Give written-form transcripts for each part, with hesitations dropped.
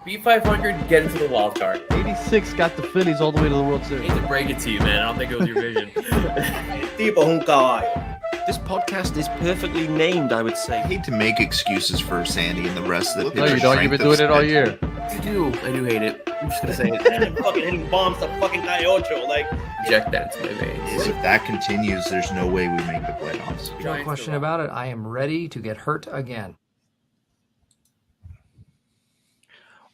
Beat 500, get into the wild card. 86 got the Phillies all the way to the World I Series. hate to break it to you, man. I don't think it was your vision. This podcast is perfectly named, I would say. I hate to make excuses for Sandy and the rest of the No, pitching you don't. You've been doing it all year. I do hate it. I'm just gonna say it. And fucking hitting bombs to fucking Cayocho. Like, Inject that into my veins. If that continues, there's no way we make the playoffs. No question about it. I am ready to get hurt again.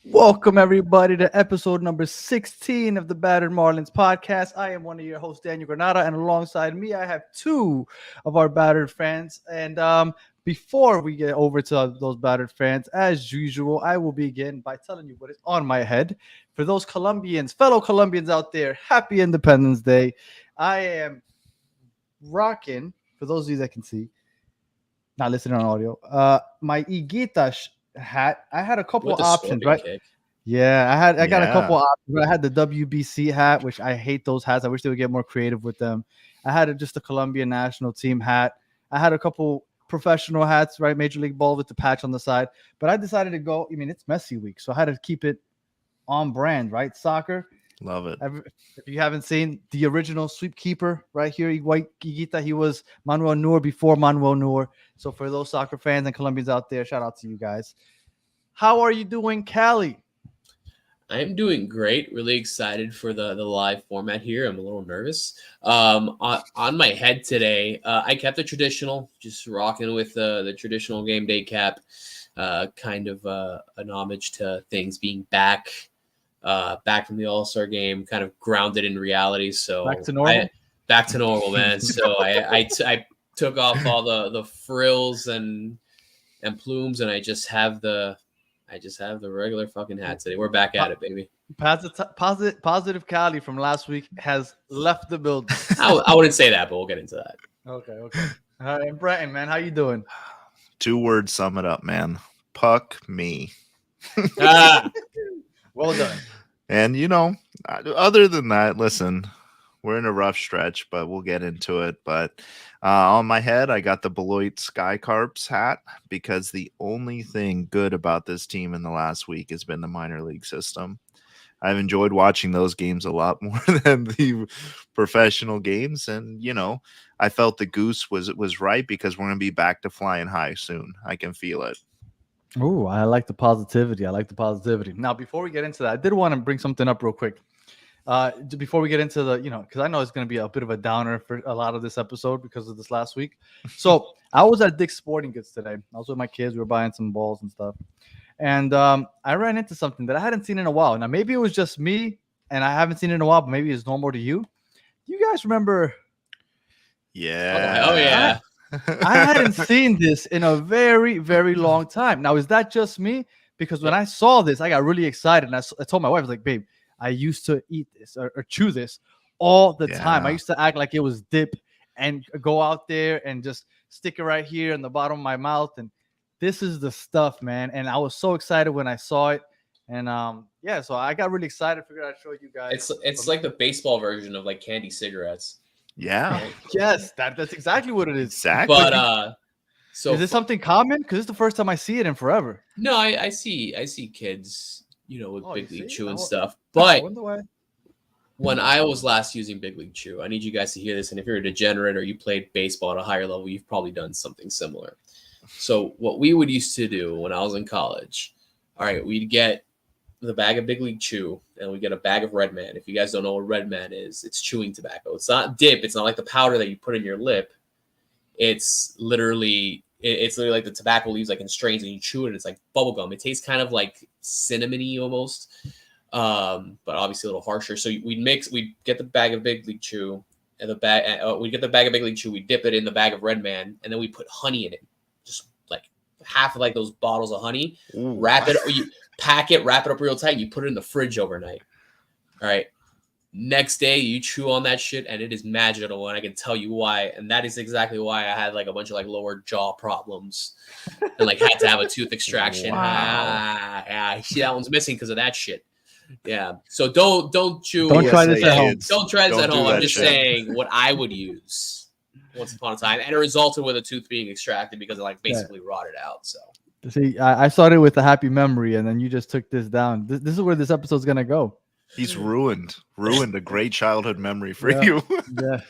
Welcome, everybody, to episode number 16 of the Battered Marlins podcast. I am one of your hosts, Daniel Granada, and alongside me, I have two of our Battered fans. And before we get over to those Battered fans, as usual, I will begin by telling you what is on my head. For those fellow Colombians out there, happy Independence Day. I am rocking, for those of you that can see, not listening on audio, my Higuita hat. I had a couple of options, right? Kick. Yeah, I got a couple options. I had the WBC hat, which I hate those hats. I wish they would get more creative with them. I had just a Colombian national team hat. I had a couple professional hats, right? Major League Ball with the patch on the side. But I decided to go, it's Messi week, so I had to keep it on brand, right? Soccer. Love it. If you haven't seen the original sweep keeper right here, Higuita, he was Manuel Neuer before Manuel Neuer. So for those soccer fans and Colombians out there, shout out to you guys. How are you doing, Cali? I'm doing great. Really excited for the live format here. I'm a little nervous. On my head today, I kept the traditional, just rocking with the traditional game day cap, kind of an homage to things being back from the All-Star game, kind of grounded in reality. So back to normal. Back to normal, man. So I took off all the frills and plumes, and I just have the regular fucking hat today. We're back at it, baby. Positive Cali from last week has left the building. I wouldn't say that, but we'll get into that. Okay. All right, Brenton, man, how you doing? 2 words sum it up, man. Puck me. Well done. And, other than that, listen, we're in a rough stretch, but we'll get into it. But on my head, I got the Beloit Sky Carps hat because the only thing good about this team in the last week has been the minor league system. I've enjoyed watching those games a lot more than the professional games. And, I felt the goose was right because we're going to be back to flying high soon. I can feel it. Oh, I like the positivity. Now, before we get into that, I did want to bring something up real quick. Before we get into the, because I know it's going to be a bit of a downer for a lot of this episode because of this last week. So I was at Dick's Sporting Goods today. I was with my kids. We were buying some balls and stuff. And I ran into something that I hadn't seen in a while. Now, maybe it was just me and I haven't seen it in a while, but maybe it's normal to you. Do you guys remember? Yeah. Oh, yeah. I hadn't seen this in a very, very long time. Now, is that just me? Because when I saw this, I got really excited. And I told my wife, I was like, babe, I used to eat this or chew this all the time. I used to act like it was dip and go out there and just stick it right here in the bottom of my mouth. And this is the stuff, man. And I was so excited when I saw it. And so I got really excited. Figured I'd show you guys. It's like the baseball version of like candy cigarettes. Yeah. Yes, that's exactly what it is. Exactly. But so is this something common? Because it's the first time I see it in forever. No, I see kids, with Big League Chew and stuff. But But when I was last using Big League Chew, I need you guys to hear this. And if you're a degenerate or you played baseball at a higher level, you've probably done something similar. So what we would used to do when I was in college, all right, we'd get the bag of Big League Chew and we get a bag of Red Man. If you guys don't know what Red Man is, it's chewing tobacco. It's not dip. It's not like the powder that you put in your lip. It's literally like the tobacco leaves like in strains and you chew it. And it's like bubble gum. It tastes kind of like cinnamony almost, but obviously a little harsher. So we'd get the bag of Big League Chew and we'd get the bag of Big League Chew. We dip it in the bag of Red Man and then we put honey in it. Just like half of like those bottles of honey. Ooh. Wrap it. You pack it, wrap it up real tight. You put it in the fridge overnight. All right. Next day, you chew on that shit, and it is magical, and I can tell you why. And that is exactly why I had like a bunch of like lower jaw problems, and like had to have a tooth extraction. Wow. Yeah, see that one's missing because of that shit. Yeah. So don't chew. Don't try this at home. Don't try this Don't at do home. I'm that just shit. saying what I would use once upon a time, and it resulted with a tooth being extracted because it like basically rotted out. So See, I started with a happy memory, and then you just took this down. This is where this episode's gonna go. He's ruined a great childhood memory for Yeah. you. Yeah.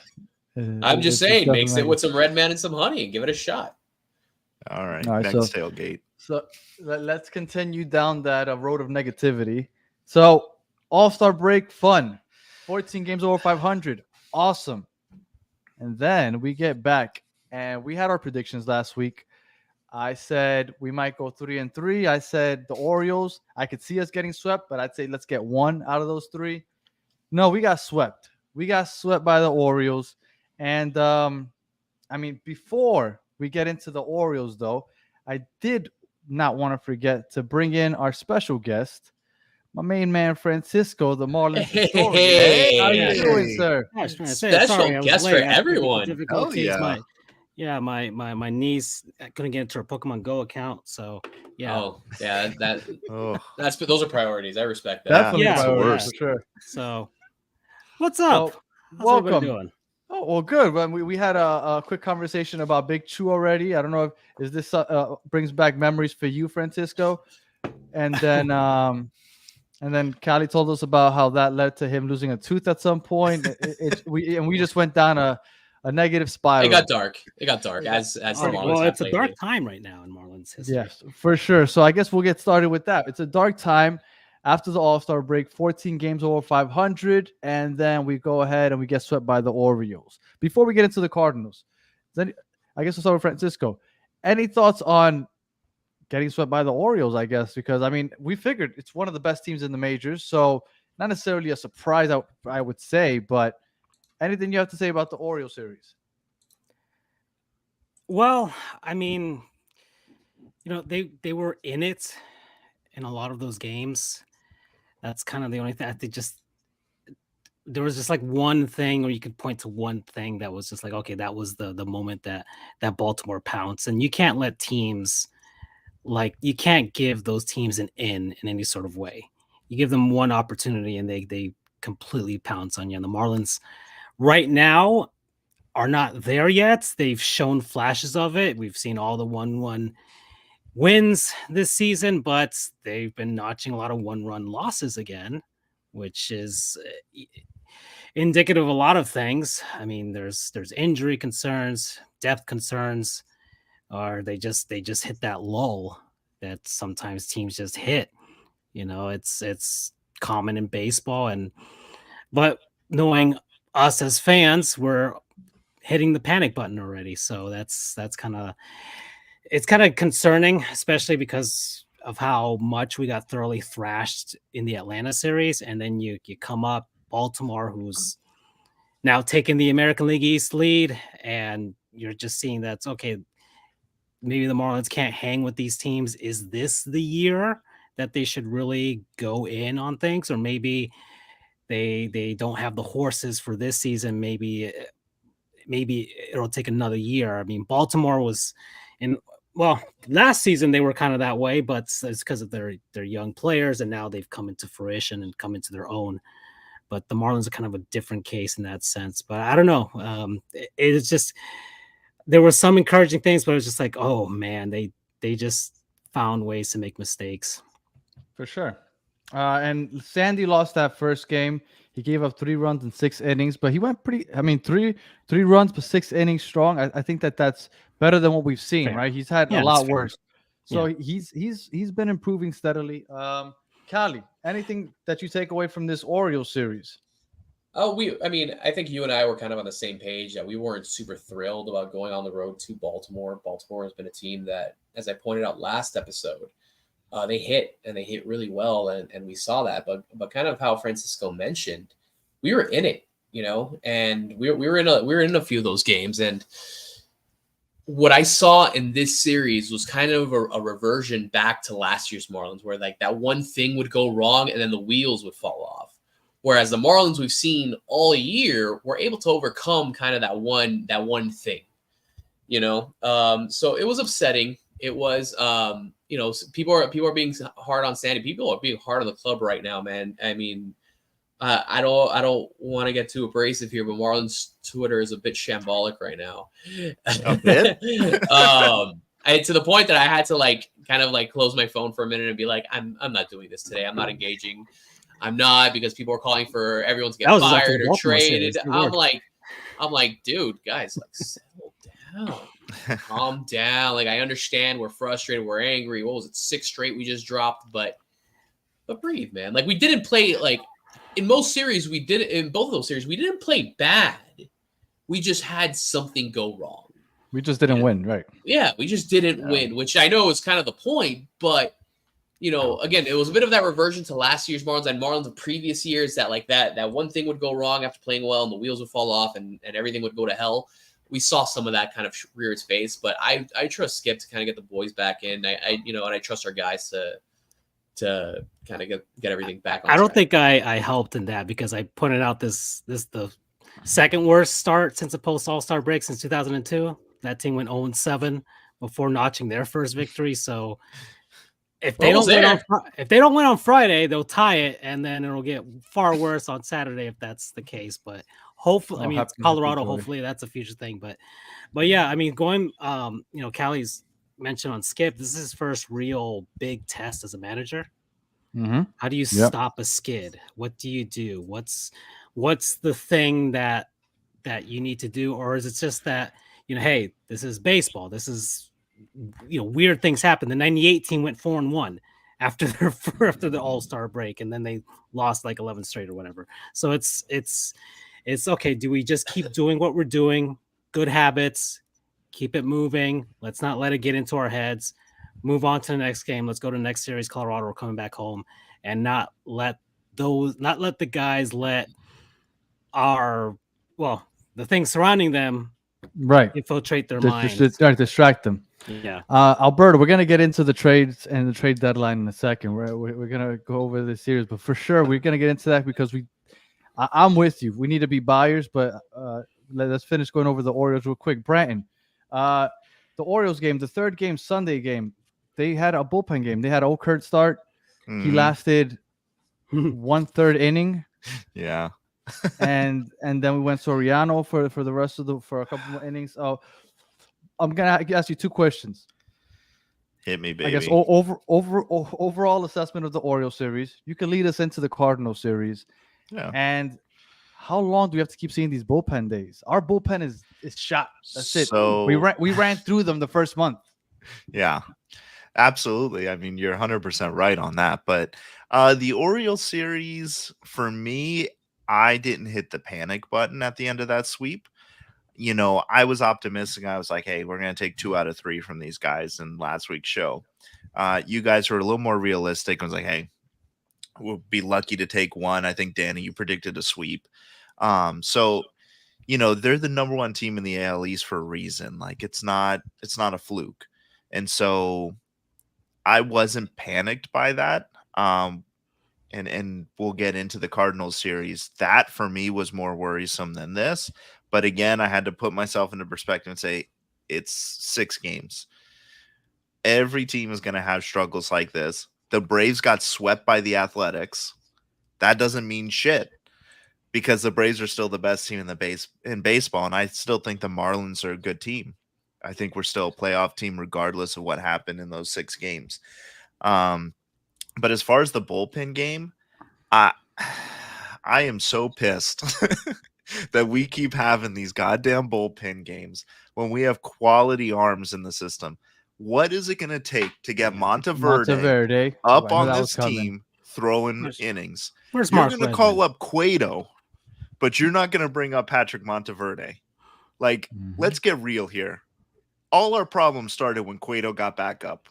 I'm just It's saying, mix it definitely- with some red man and some honey and give it a shot. All right, All right, next so- tailgate. So let's continue down that road of negativity. So All-Star break, fun. 14 games over 500. Awesome. And then we get back, and we had our predictions last week. I said we might go 3-3. I said the Orioles, I could see us getting swept, but I'd say let's get one out of those three. No, we got swept. We got swept by the Orioles. And I mean, before we get into the Orioles, though, I did not want to forget to bring in our special guest, my main man Francisco, the Marlins historian. Hey, How you hey. doing, sir? I was trying to say, Special sorry, I was guest late. for I had technical everyone. difficulties. Hell yeah. My niece couldn't get into her Pokemon Go account, so yeah. Oh, yeah, Oh, those are priorities. I respect that. Definitely Yeah, priorities, yeah. for sure. So, what's up? So, How's everybody welcome. doing? Oh, well, good. Well, we had a quick conversation about Big Chew already. I don't know if this brings back memories for you, Francisco. And then Callie told us about how that led to him losing a tooth at some point. We just went down a negative spiral. It got dark. It got dark as the Marlins Well, have it's a lately. dark time right now in Marlins history. Yes, for sure. So I guess we'll get started with that. It's a dark time after the All-Star break, 14 games over 500, and then we go ahead and we get swept by the Orioles. Before we get into the Cardinals, then I guess we'll start with Francisco. Any thoughts on getting swept by the Orioles, I guess? Because, I mean, we figured it's one of the best teams in the majors, so not necessarily a surprise, I would say, but anything you have to say about the Orioles series? Well, I mean, they were in it in a lot of those games. That's kind of the only thing. I think there was just like one thing, or you could point to one thing that was just like, okay, that was the moment that Baltimore pounced. And you can't let teams, like, you can't give those teams an in any sort of way. You give them one opportunity and they completely pounce on you. And the Marlins right now are not there yet. They've shown flashes of it. We've seen all the 1-1 wins this season, but they've been notching a lot of 1-run losses again, which is indicative of a lot of things. I mean, there's injury concerns, depth concerns, or they just hit that lull that sometimes teams just hit. It's common in baseball, but knowing us as fans, we're hitting the panic button already. So that's kind of, it's kind of concerning, especially because of how much we got thoroughly thrashed in the Atlanta series. And then you come up Baltimore, who's now taking the American League East lead, and you're just seeing that's okay. Maybe the Marlins can't hang with these teams. Is this the year that they should really go in on things? Or maybe they don't have the horses for this season. Maybe it'll take another year. I mean, Baltimore was last season they were kind of that way, but it's because of their young players, and now they've come into fruition and come into their own. But the Marlins are kind of a different case in that sense. But I don't know. It's just, there were some encouraging things, but it was just like, oh man, they just found ways to make mistakes. For sure. And Sandy lost that first game. He gave up 3 runs in 6 innings, but he went three runs per 6 innings strong. I think that's better than what we've seen, Fair. right? He's had Yeah, a lot that's fair. worse. So he's been improving steadily. Callie, anything that you take away from this Orioles series? I think you and I were kind of on the same page that we weren't super thrilled about going on the road to Baltimore. Baltimore has been a team that, as I pointed out last episode, they hit really well, and we saw that. But kind of how Francisco mentioned, we were in it, and we were in a few of those games. And what I saw in this series was kind of a reversion back to last year's Marlins, where like that one thing would go wrong and then the wheels would fall off. Whereas the Marlins we've seen all year were able to overcome kind of that one thing, So it was upsetting. It was, people are being hard on Sandy. People are being hard on the club right now, man. I mean, I don't want to get too abrasive here, but Marlins Twitter is a bit shambolic right now. A bit? To the point that I had to kind of like close my phone for a minute and be like, I'm not doing this today. I'm not engaging. I'm not, because people are calling for everyone to get That was after fired the or Baltimore traded. series. Good I'm like, dude, guys, like settle down. Calm down. Like, I understand we're frustrated, we're angry. What was it, 6 straight we just dropped? But breathe, man. Like, we didn't play, like, in both of those series, we didn't play bad. We just had something go wrong. We just didn't win, right? Yeah, we just didn't win, which I know is kind of the point, but again, it was a bit of that reversion to last year's Marlins and Marlins of previous years, that like that one thing would go wrong after playing well and the wheels would fall off and everything would go to hell. We saw some of that kind of rear its face, but I trust Skip to kind of get the boys back in. And I trust our guys to kind of get everything back on I don't track. think I helped in that, because I pointed out this the second worst start since the post All-Star break since 2002. That team went 0-7 before notching their first victory. So if they don't win on Friday, they'll tie it, and then it'll get far worse on Saturday if that's the case. But hopefully, it's Colorado. Hopefully, that's a future thing. But yeah, I mean, going, Callie's mentioned on Skip, this is his first real big test as a manager. Mm-hmm. How do you stop a skid? What do you do? What's the thing that you need to do? Or is it just that, hey, this is baseball. This is, weird things happen. The 98 team went 4-1 after the All-Star break, and then they lost like 11 straight or whatever. So it's okay. Do we just keep doing what we're doing? Good habits, keep it moving. Let's not let it get into our heads. Move on to the next game. Let's go to the next series. Colorado, we're coming back home, and not let the guys let the things surrounding them infiltrate their minds. Distract them. Yeah. Alberto, we're gonna get into the trades and the trade deadline in a second. We're gonna go over the series, but for sure we're gonna get into that, because I'm with you. We need to be buyers, but let's finish going over the Orioles real quick. Branton, the Orioles game, the third game, Sunday game, they had a bullpen game. They had Okert start. He lasted 1/3 inning. Yeah. and then we went Soriano for the rest of for a couple more innings. Oh, I'm gonna ask you 2 questions. Hit me, baby. I guess overall assessment of the Orioles series. You can lead us into the Cardinal series. Yeah. And how long do we have to keep seeing these bullpen days? Our bullpen is shot. That's it. We ran through them the first month. Yeah, absolutely. I mean, you're 100% right on that. But the Orioles series, for me, I didn't hit the panic button at the end of that sweep. I was optimistic. I was like, hey, we're going to take 2 out of 3 from these guys in last week's show. You guys were a little more realistic. I was like, hey, we'll be lucky to take 1. I think, Danny, you predicted a sweep. So, they're the number 1 team in the AL East for a reason. Like, it's not a fluke. And so I wasn't panicked by that. And we'll get into the Cardinals series. That for me was more worrisome than this. But again, I had to put myself into perspective and say, it's 6 games. Every team is going to have struggles like this. The Braves got swept by the Athletics. That doesn't mean shit, because the Braves are still the best team in baseball. And I still think the Marlins are a good team. I think we're still a playoff team regardless of what happened in those 6 games. But as far as the bullpen game, I am so pissed that we keep having these goddamn bullpen games when we have quality arms in the system. What is it going to take to get Monteverde up on this team throwing innings? You're going to call up Cueto, but you're not going to bring up Patrick Monteverde. Like, let's get real here. All our problems started when Cueto got back up.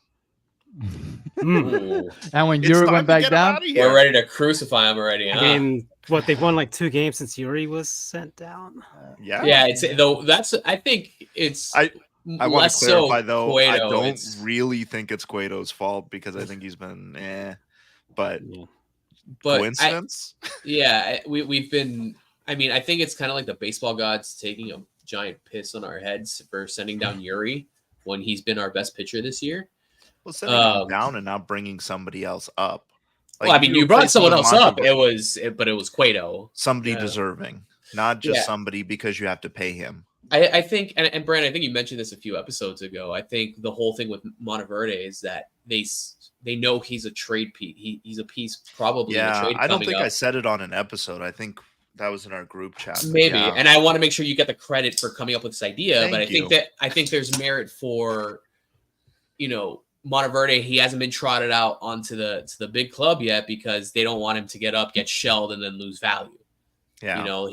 And when Yuri went back down, we're ready to crucify him already. Huh? I mean, they've won like 2 games since Yuri was sent down. Yeah. I think it's. I want to clarify though. Cueto, I don't really think it's Cueto's fault, because I think he's been but coincidence. We've been. I mean, I think it's kind of like the baseball gods taking a giant piss on our heads for sending down Yuri when he's been our best pitcher this year. Well, sending him down and not bringing somebody else up. Like, you brought someone else up. It was Cueto. Somebody deserving, not just somebody because you have to pay him. I think, and Brandon, I think you mentioned this a few episodes ago. I think the whole thing with Monteverde is that they know he's a trade piece. He's a piece probably in a Yeah, trade I don't coming think up. I said it on an episode. I think that was in our group chat. But Maybe, yeah. and I want to make sure you get the credit for coming up with this idea. But Thank you. I think there's merit for, Monteverde. He hasn't been trotted out onto the big club yet because they don't want him to get shelled, and then lose value. Yeah.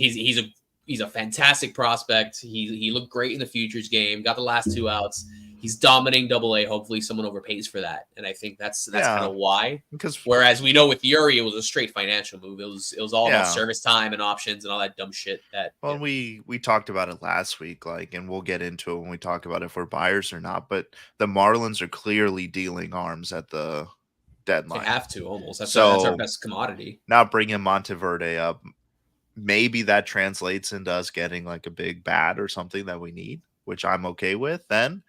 He's a fantastic prospect. He looked great in the futures game. Got the last 2 outs. He's dominating Double-A. Hopefully, someone overpays for that, and I think that's kind of why. Because whereas we know with Yuri, it was a straight financial move. It was all about Yeah. service time and options and all that dumb shit. we talked about it last week, and we'll get into it when we talk about if we're buyers or not. But the Marlins are clearly dealing arms at the They deadline. have to almost. That's So- our best commodity. Now bringing Monteverde up, maybe that translates into us getting like a big bat or something that we need, which I'm okay with then.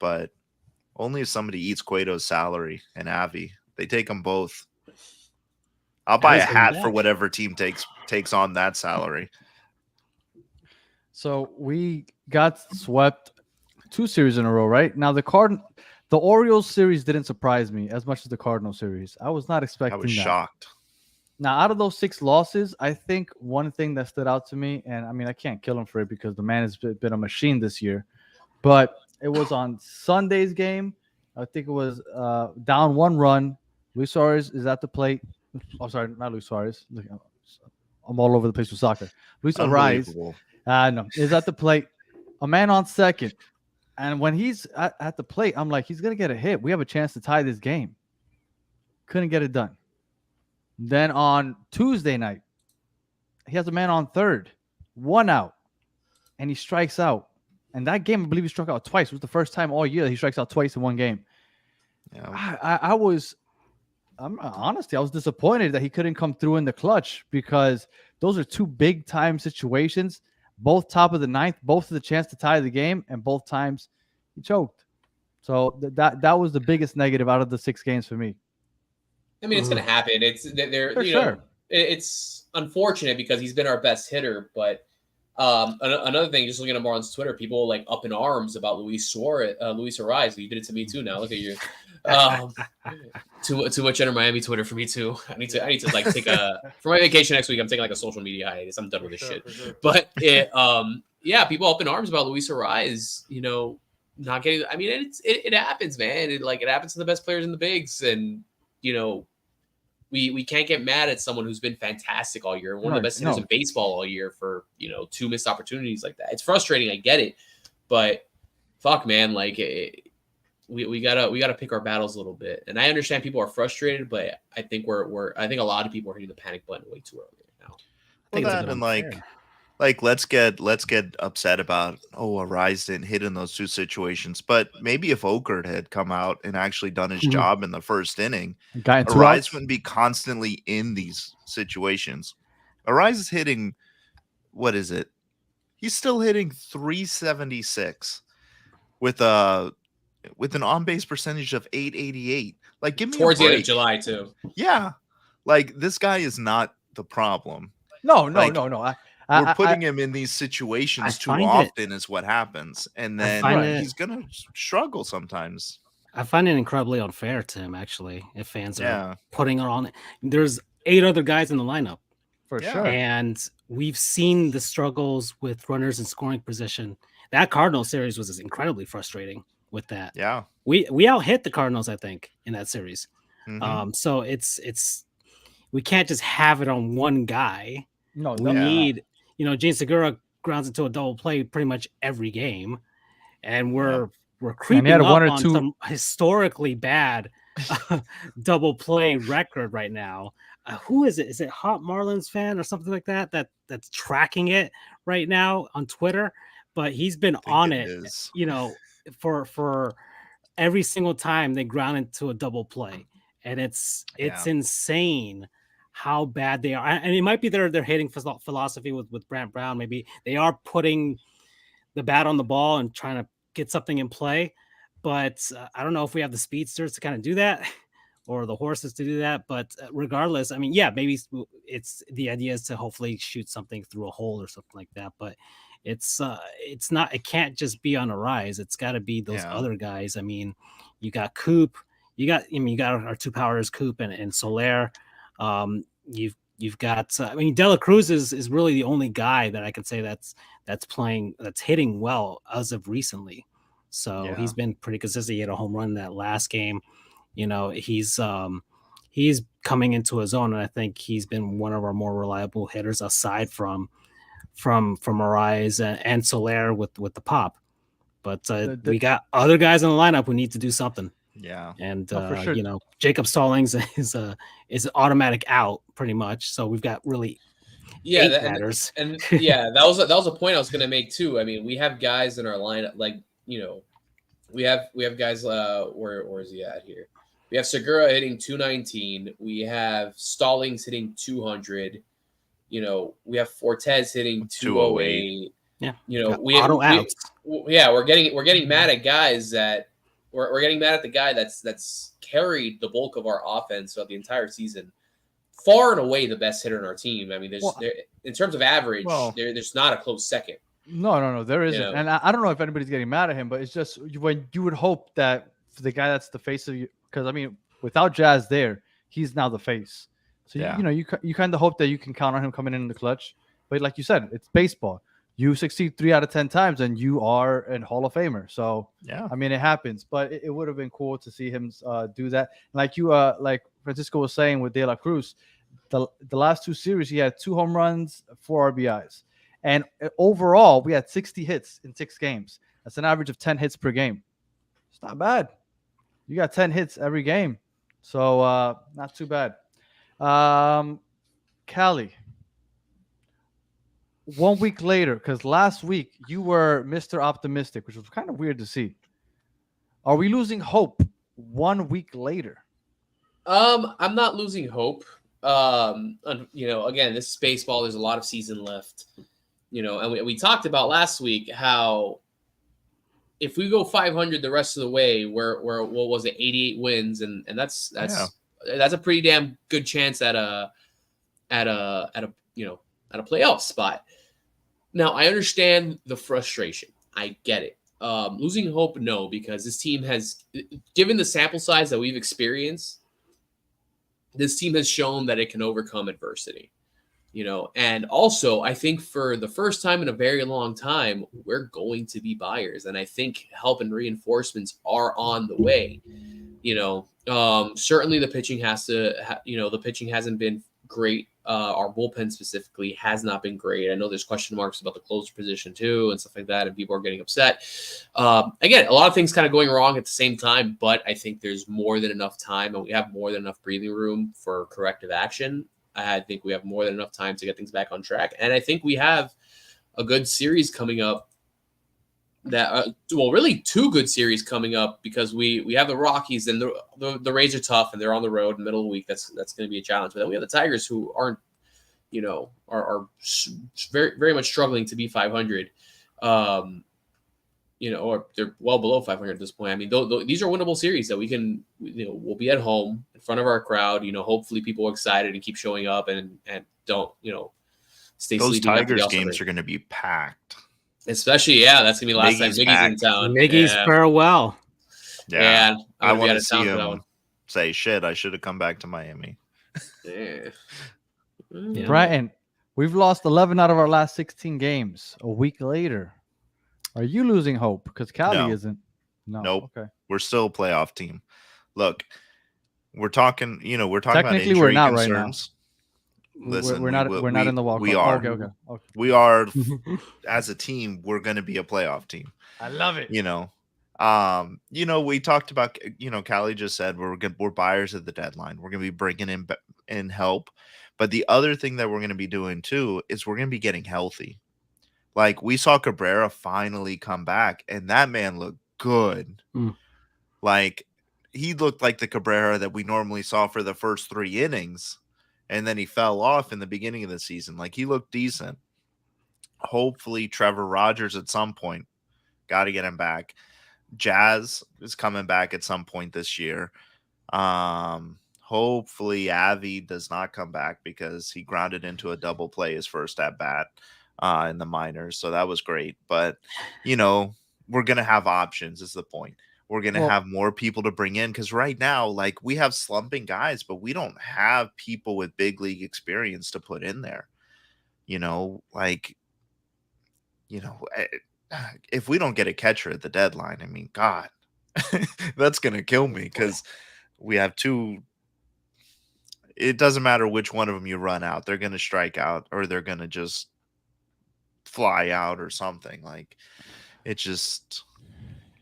But only if somebody eats Cueto's salary and Avi. They take them both. I'll buy a Avi's hat coming for back. whatever team takes on that salary. So we got swept 2 series in a row, right? Now the Orioles series didn't surprise me as much as the Cardinal series. I was not I expecting was that. shocked. Now, out of those 6 losses, I think one thing that stood out to me, and I mean, I can't kill him for it because the man has been a machine this year, but it was on Sunday's game. I think it was down 1 run. Luis Suarez is at the plate. Oh, sorry, not Luis Suarez. Look, I'm all over the place with soccer. Luis Suarez, Unbelievable. no, is at the plate. A man on second. And when he's at the plate, I'm like, he's going to get a hit. We have a chance to tie this game. Couldn't get it done. Then on Tuesday night, he has a man on third, 1 out, and he strikes out. And that game, I believe he struck out twice. It was the first time all year that he strikes out twice in one game. Yeah. Honestly, I was disappointed that he couldn't come through in the clutch because those are 2 big time situations, both top of the 9th, both with a chance to tie the game, and both times he choked. So that was the biggest negative out of the 6 games for me. I mean, it's going to happen. It's they're For sure. It's unfortunate because he's been our best hitter. But another thing, just looking at Marlins Twitter, people like up in arms about Luis Suarez. You did it to me too. Now look at you. Too much Inter Miami Twitter for me too. I need to like take for my vacation next week. I'm taking like a social media hiatus. I'm done with this shit. Sure. But people up in arms about Luis Suarez. Not getting. I mean, it happens, man. It happens to the best players in the bigs, and we can't get mad at someone who's been fantastic all year. One of the best hitters in baseball all year for 2 missed opportunities like that. It's frustrating. I get it, but fuck, man, we gotta pick our battles a little bit. And I understand people are frustrated, but I think I think a lot of people are hitting the panic button way too early right now. I think Well, it's a that bit and unfair. let's get upset about Arise didn't hit in those 2 situations, but maybe if Okert had come out and actually done his job in the first inning, Got into Arise outs. wouldn't be constantly in these situations. Arise is hitting, what is it? He's still hitting 376 with an on base percentage of 888. Like, give me Towards a the end break. of July too. Yeah, like this guy is not the problem. No. We're putting him in these situations too find it- often is what happens. And then find it- he's going to struggle sometimes. I find it incredibly unfair to him, actually, if fans Yeah. are putting it on. There's 8 other guys in the lineup, For Yeah. sure. and we've seen the struggles with runners in scoring position. That Cardinal series was incredibly frustrating with that. Yeah. We out hit the Cardinals, I think, in that series. Mhm. So it's we can't just have it on one guy. No, We Yeah. need, Gene Segura grounds into a double play pretty much every game, and we're creeping had up one or on two- some historically bad double play record right now. Who is it? Is it Hot Marlins fan or something like that? That's tracking it right now on Twitter. But he's been I think on it it, is. for every single time they ground into a double play, and it's Yeah. insane how bad they are. And it might be their hitting philosophy with Brant Brown. Maybe they are putting the bat on the ball and trying to get something in play. But I don't know if we have the speedsters to kind of do that or the horses to do that. But regardless, I mean, yeah, maybe it's the idea is to hopefully shoot something through a hole or something like that. But it's not, it can't just be on a rise. It's got to be those Yeah. other guys. I mean, you got Coop, you got our two powers, Coop and Soler. You've got I mean, Dela Cruz is really the only guy that I could say that's hitting well as of recently. So he's been pretty consistent. He had a home run in that last game. You know, he's coming into his own, and I think he's been one of our more reliable hitters aside from Arise and Soler with the pop. But we got other guys in the lineup who need to do something. Yeah. And for sure. you know, Jacob Stallings is automatic out pretty much. So we've got really eight batters. And yeah, that was a point I was going to make too. I mean, we have guys in our lineup, like, you know, we have guys. Where is he at here? We have Segura hitting 219. We have Stallings hitting 200. You know, we have Fortes hitting 208. Yeah, you know, we're getting mad at guys that we're getting mad at the guy that's carried the bulk of our offense throughout the entire season. Far and away the best hitter in our team. I mean, in terms of average, there's not a close second. No, there isn't. You know? And I don't know if anybody's getting mad at him, but it's just when you would hope that the guy that's the face of you, because I mean, without Jazz there, he's now the face. So you know, you kind of hope that you can count on him coming in the clutch. But like you said, it's baseball. You succeed 3 out of 10 times, and you are a Hall of Famer. So I mean, it happens. But it would have been cool to see him do that. Like like Francisco was saying with De La Cruz, the last 2 series he had 2 home runs, 4 RBIs, and overall we had 60 hits in 6 games. That's an average of 10 hits per game. It's not bad. You got 10 hits every game, so not too bad. Callie, 1 week later, because last week you were Mr. Optimistic, which was kind of weird to see. Are we losing hope 1 week later? I'm not losing hope. You know, again, this is baseball. There's a lot of season left. You know, and we talked about last week how if we go 500 the rest of the way, we're what was it, 88 wins, and that's a pretty damn good chance at a playoff spot. Now, I understand the frustration. I get it. Losing hope, no, because this team has, given the sample size that we've experienced, this team has shown that it can overcome adversity. You know, and also I think for the first time in a very long time, we're going to be buyers, and I think help and reinforcements are on the way. You know, certainly the pitching has to, the pitching hasn't been great. Our bullpen specifically has not been great. I know there's question marks about the closer position too and stuff like that, and people are getting upset. Again, a lot of things kind of going wrong at the same time, but I think there's more than enough time, and we have more than enough breathing room for corrective action. I think we have more than enough time to get things back on track, and I think we have a good series coming up. That really 2 good series coming up, because we have the Rockies, and the Rays are tough and they're on the road in the middle of the week. That's going to be a challenge. But then we have the Tigers, who aren't, you know, are very, very much struggling to be 500. You know, or they're well below 500 at this point. I mean, these are winnable series that we can, you know, we'll be at home in front of our crowd. You know, hopefully people are excited and keep showing up and don't, you know, stay Those sleeping. Tigers games are going to be packed. Especially, that's gonna be the last time Miggy's in town. Miggy's farewell. Yeah, I want to see him say, "Shit, I should have come back to Miami." Yeah. Brighton, we've lost 11 out of our last 16 games. A week later, are you losing hope? Because Cali isn't. No. Nope. Okay. We're still a playoff team. Look, we're talking. You know, we're talking about technically injury we're not concerns. Right now. Listen, we're not in the wild card. We are. Okay. We are as a team. We're going to be a playoff team. I love it. You know, we talked about. You know, Callie just said we're buyers at the deadline. We're going to be bringing in help, but the other thing that we're going to be doing too is we're going to be getting healthy. Like, we saw Cabrera finally come back, and that man looked good. Like, he looked like the Cabrera that we normally saw for the first 3 innings. And then he fell off in the beginning of the season. Like, he looked decent. Hopefully, Trevor Rogers at some point. Got to get him back. Jazz is coming back at some point this year. Hopefully, Avi does not come back because he grounded into a double play his first at bat. in the minors, so that was great. But we're gonna have options. Is the point? We're gonna Well- have more people to bring in because right now, like we have slumping guys, but we don't have people with big league experience to put in there. Like if we don't get a catcher at the deadline, I mean, God, that's gonna kill me because we have two. It doesn't matter which one of them you run out; they're gonna strike out or they're gonna just fly out or something. Like it just.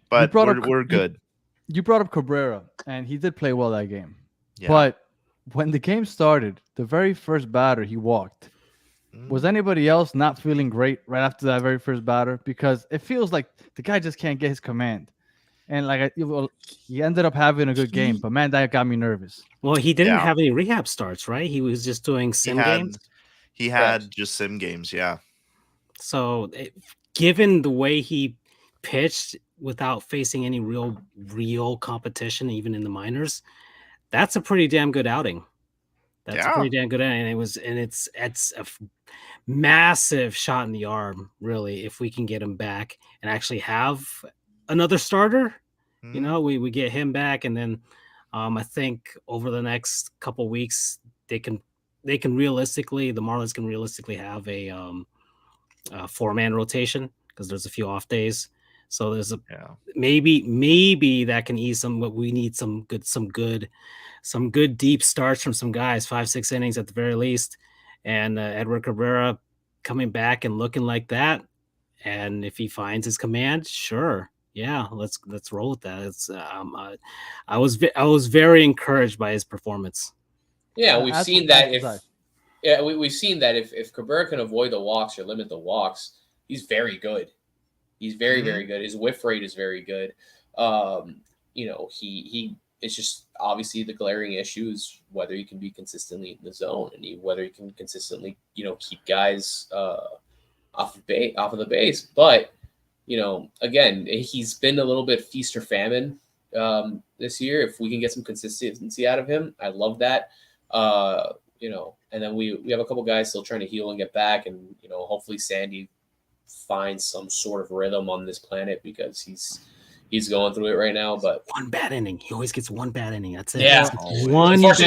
But brought up we're good. You brought up Cabrera, and he did play well that game. Yeah. But when the game started, the very first batter he walked. Was anybody else not feeling great right after that very first batter? Because it feels like the guy just can't get his command. And like he ended up having a good game, but man, that got me nervous. Well, he didn't Yeah. have any rehab starts, right? He was just doing sim games. He had just sim games, yeah. So, given the way he pitched without facing any real competition, even in the minors, that's a pretty damn good outing. That's a pretty damn good outing. And it's a massive shot in the arm, really, if we can get him back and actually have another starter. We get him back, and then I think over the next couple weeks the Marlins can realistically have a 4-man rotation because there's a few off days. So there's maybe that can ease some. But we need some good deep starts from some guys, 5-6 innings at the very least. And Edward Cabrera coming back and looking like that. And if he finds his command, sure. Yeah, let's roll with that. It's I was very encouraged by his performance. Yeah, we've seen that we've seen that if Cabrera can avoid the walks or limit the walks, he's very good. He's very very good. His whiff rate is very good. He it's just obviously the glaring issue is whether he can be consistently in the zone and whether he can consistently keep guys off of the base. But again, he's been a little bit feast or famine this year. If we can get some consistency out of him, I love that. And then we have a couple guys still trying to heal and get back, and hopefully Sandy finds some sort of rhythm on this planet because he's going through it right now. But one bad inning, he always gets one bad inning. That's it. Yeah, unfortunately,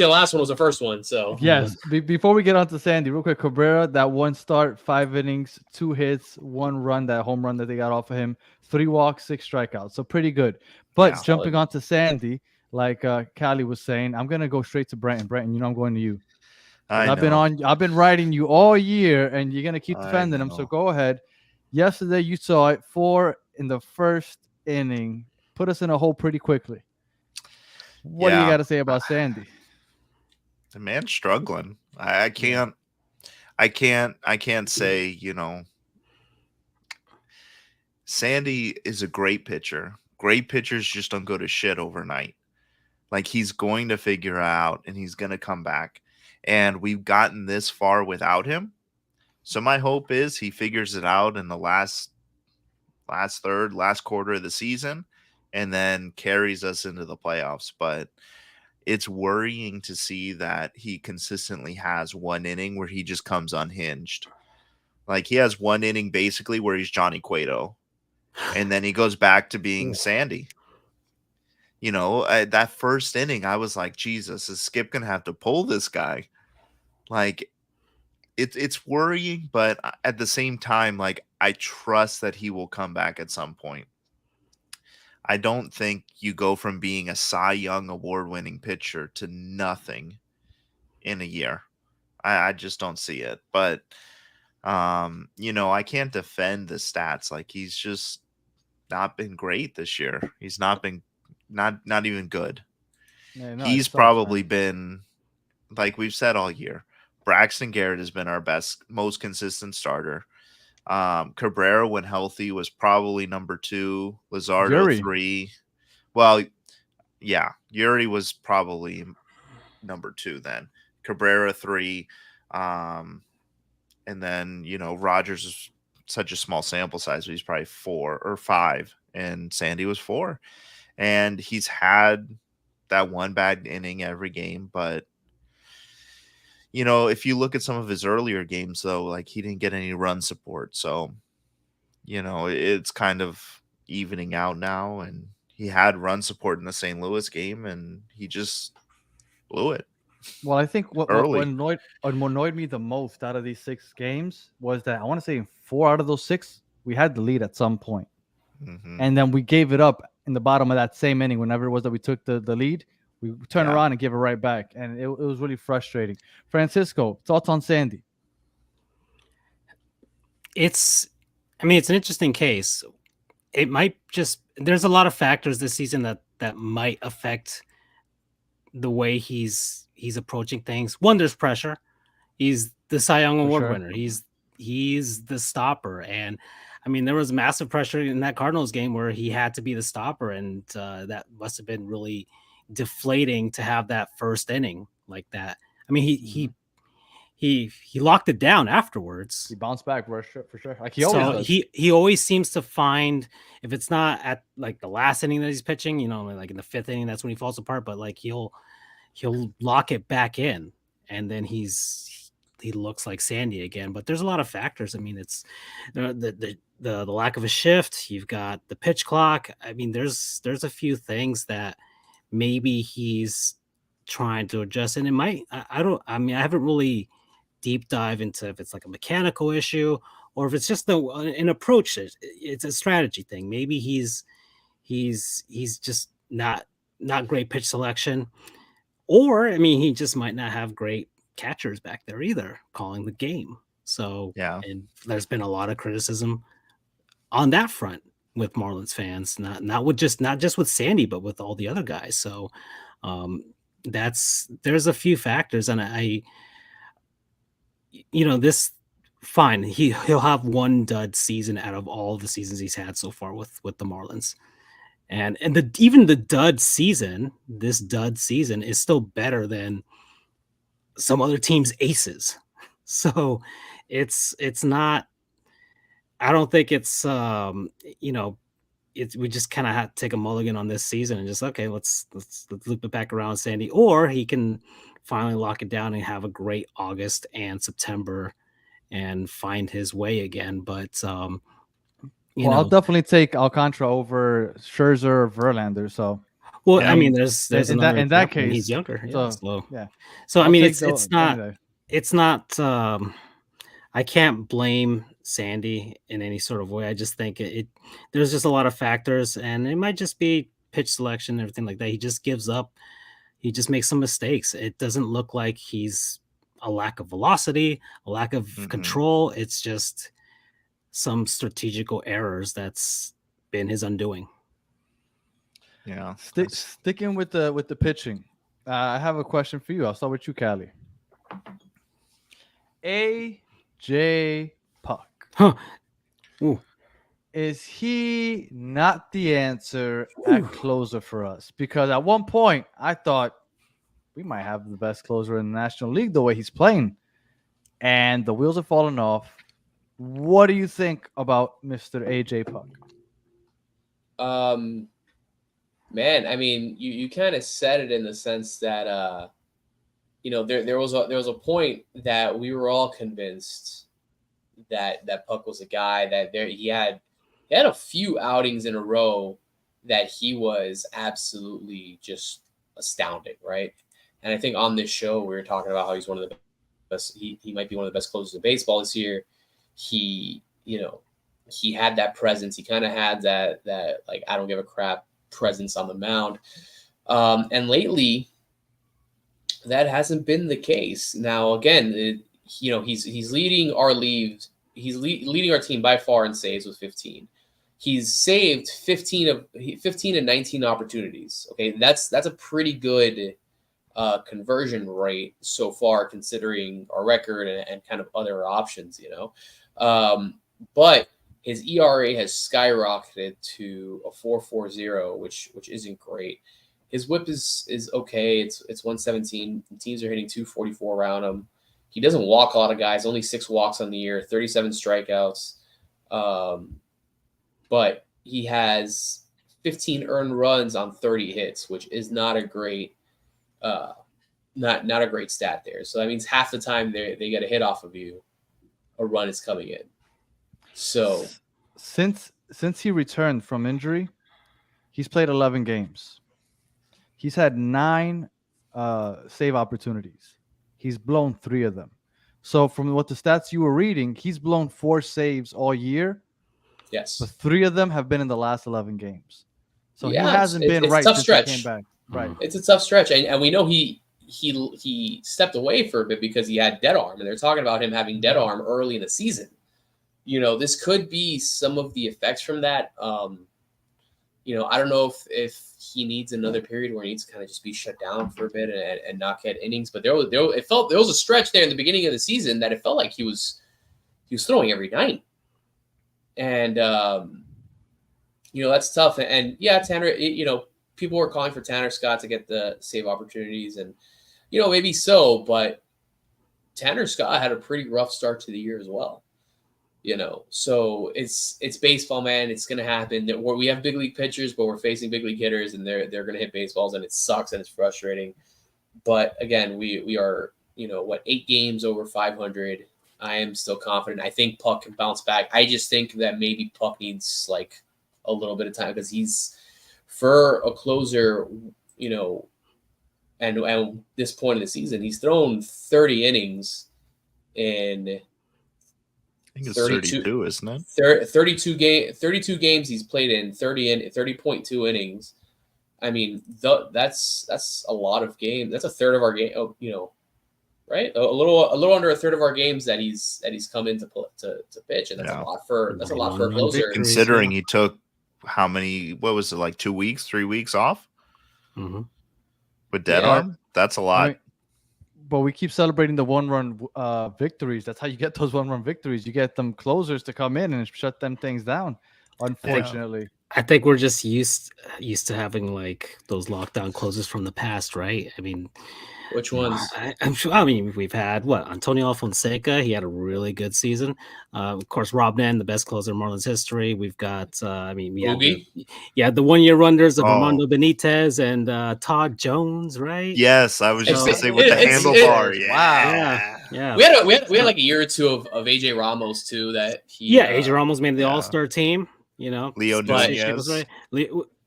the last one was the first one. So yes, before we get on to Sandy, real quick, Cabrera, that one start, 5 innings, 2 hits, 1 run, that home run that they got off of him, 3 walks, 6 strikeouts, so pretty good. But jumping on to Sandy, like Callie was saying, I'm gonna go straight to Brenton. Brenton, I'm going to you. I've been riding you all year, and you're gonna keep defending him. So go ahead. Yesterday, you saw it 4 in the first inning, put us in a hole pretty quickly. What do you got to say about Sandy? The man's struggling. I can't say, Sandy is a great pitcher. Great pitchers just don't go to shit overnight. Like he's going to figure out and he's going to come back. And we've gotten this far without him. So my hope is he figures it out in the last quarter of the season and then carries us into the playoffs. But it's worrying to see that he consistently has 1 inning where he just comes unhinged. Like he has 1 inning basically where he's Johnny Cueto, and then he goes back to being Sandy. That first inning, I was like, Jesus, is Skip gonna have to pull this guy? Like, it's worrying, but at the same time, like I trust that he will come back at some point. I don't think you go from being a Cy Young award-winning pitcher to nothing in a year. I just don't see it. But I can't defend the stats. Like he's just not been great this year. He's not been not even good. Yeah, no, he's probably been, like we've said all year, Braxton Garrett has been our most consistent starter. Cabrera, when healthy, was probably number 2. Luzardo 3. Well, yeah, Yuri was probably number 2 then. Cabrera 3. And then, Rogers is such a small sample size, so he's probably 4 or 5. And Sandy was 4. And he's had that 1 bad inning every game, but if you look at some of his earlier games, though, like he didn't get any run support. So, it's kind of evening out now. And he had run support in the St. Louis game, and he just blew it Well, I think what early. annoyed me the most out of these 6 games was that I want to say in 4 out of those 6 we had the lead at some point, Mhm. and then we gave it up in the bottom of that same inning. Whenever it was that we took the lead, we turn Yeah. around and give it right back, and it was really frustrating. Francisco, thoughts on Sandy? It's an interesting case. It might just there's a lot of factors this season that might affect the way he's approaching things. One, there's pressure. He's the Cy Young For Award sure. winner. He's the stopper, and I mean there was massive pressure in that Cardinals game where he had to be the stopper, and that must have been really deflating to have that first inning like that. I mean he locked it down afterwards. He bounced back for sure. Like he always So does. he always seems to find, if it's not at like the last inning that he's pitching, like in the 5th inning, that's when he falls apart. But like he'll lock it back in, and then he looks like Sandy again. But there's a lot of factors. I mean, it's the lack of a shift. You've got the pitch clock. I mean, there's a few things that maybe he's trying to adjust, and it might. I mean, I haven't really deep dive into if it's like a mechanical issue or if it's just an approach. It's a strategy thing. Maybe he's just not great pitch selection, or I mean, he just might not have great catchers back there either calling the game. So Yeah. and there's been a lot of criticism on that front with Marlins fans, not just with Sandy, but with all the other guys. So there's a few factors, and this fine. He'll have one dud season out of all the seasons he's had so far with the Marlins. And even the dud season, this dud season is still better than some other teams' aces. So it's not, I don't think it's we just kind of have to take a mulligan on this season and just okay, let's loop it back around Sandy, or he can finally lock it down and have a great August and September and find his way again. But I'll definitely take Alcantara over Scherzer or Verlander. So well, Yeah. I mean, there's in another that example, and case, he's younger. so, yeah. So I I'll mean, take it's those not any day. it's not I can't blame Sandy in any sort of way. I just think there's just a lot of factors, and it might just be pitch selection and everything like that. He just gives up. He just makes some mistakes. It doesn't look like he's a lack of velocity, a lack of Mhm. control. It's just some strategical errors that's been his undoing. Yeah. Sticking with the pitching, I have a question for you. I'll start with you, Callie. AJ Puck. Huh. Ooh. Is he not the answer at closer for us? Because at one point I thought we might have the best closer in the National League the way he's playing, and the wheels have fallen off. What do you think about Mr. AJ Puck? Man, I mean, you kind of said it in the sense that there was a point that we were all convinced that Puck was a guy that he had a few outings in a row that he was absolutely just astounding, right? And I think on this show we were talking about how he's one of the best. He might be one of the best closers in baseball this year. He had that presence. He kind of had that like I don't give a crap presence on the mound. And lately, that hasn't been the case. Now again, he's leading our lead. He's leading our team by far in saves with 15. He's saved 15 and 19 opportunities. Okay, that's a pretty good conversion rate so far, considering our record and kind of other options. But his ERA has skyrocketed to a 4.40, which isn't great. His WHIP is okay. It's 117. Teams are hitting 244 around him. He doesn't walk a lot of guys. Only 6 walks on the year, 37 strikeouts. But he has 15 earned runs on 30 hits, which is not a great not a great stat there. So that means half the time they get a hit off of you, a run is coming in. So since he returned from injury, he's played 11 games. He's had 9 save opportunities. He's blown 3 of them. So from what the stats you were reading, he's blown 4 saves all year. yes, But 3 of them have been in the last 11 games. So Yeah, he hasn't been it's a right tough since stretch. he came back. Right. it's a tough stretch, and we know he stepped away for a bit because he had dead arm, and they're talking about him having dead arm early in the season. This could be some of the effects from that. I don't know if he needs another period where he needs to kind of just be shut down for a bit and not get innings. But there was a stretch there in the beginning of the season that it felt like he was throwing every night, and that's tough. And yeah, Tanner, people were calling for Tanner Scott to get the save opportunities, and maybe so, but Tanner Scott had a pretty rough start to the year as well. So it's baseball, man. It's gonna happen. We have big league pitchers, but we're facing big league hitters, and they're gonna hit baseballs, and it sucks and it's frustrating. But again, we are 8 games over 500. I am still confident. I think Puck can bounce back. I just think that maybe Puck needs like a little bit of time because he's for a closer, and this point in the season, he's thrown 30 innings in. I think it's 32, isn't it? 32 games he's played in 30.2 innings. I mean, that's a lot of games. That's a third of our game. Right? A little under a third of our games that he's come in to pitch, and that's a lot for a closer. Considering he took how many? What was it, like 2 weeks, 3 weeks off with dead arm? That's a lot. But we keep celebrating the 1-run victories. That's how you get those 1-run victories. You get them closers to come in and shut them things down. Unfortunately, I think we're just used to having like those lockdown closers from the past, right? I mean, which ones? I'm sure. I mean, we've had Antonio Fonseca. He had a really good season. Of course, Rob Nan, the best closer in Marlins history. We've got. We had the 1-year wonders of Armando Benitez and Todd Jones, right? Yes, I was just gonna say with the handlebar. Yeah. We had like a year or two of AJ Ramos too. That AJ Ramos made the All-Star team. Leo Nunez.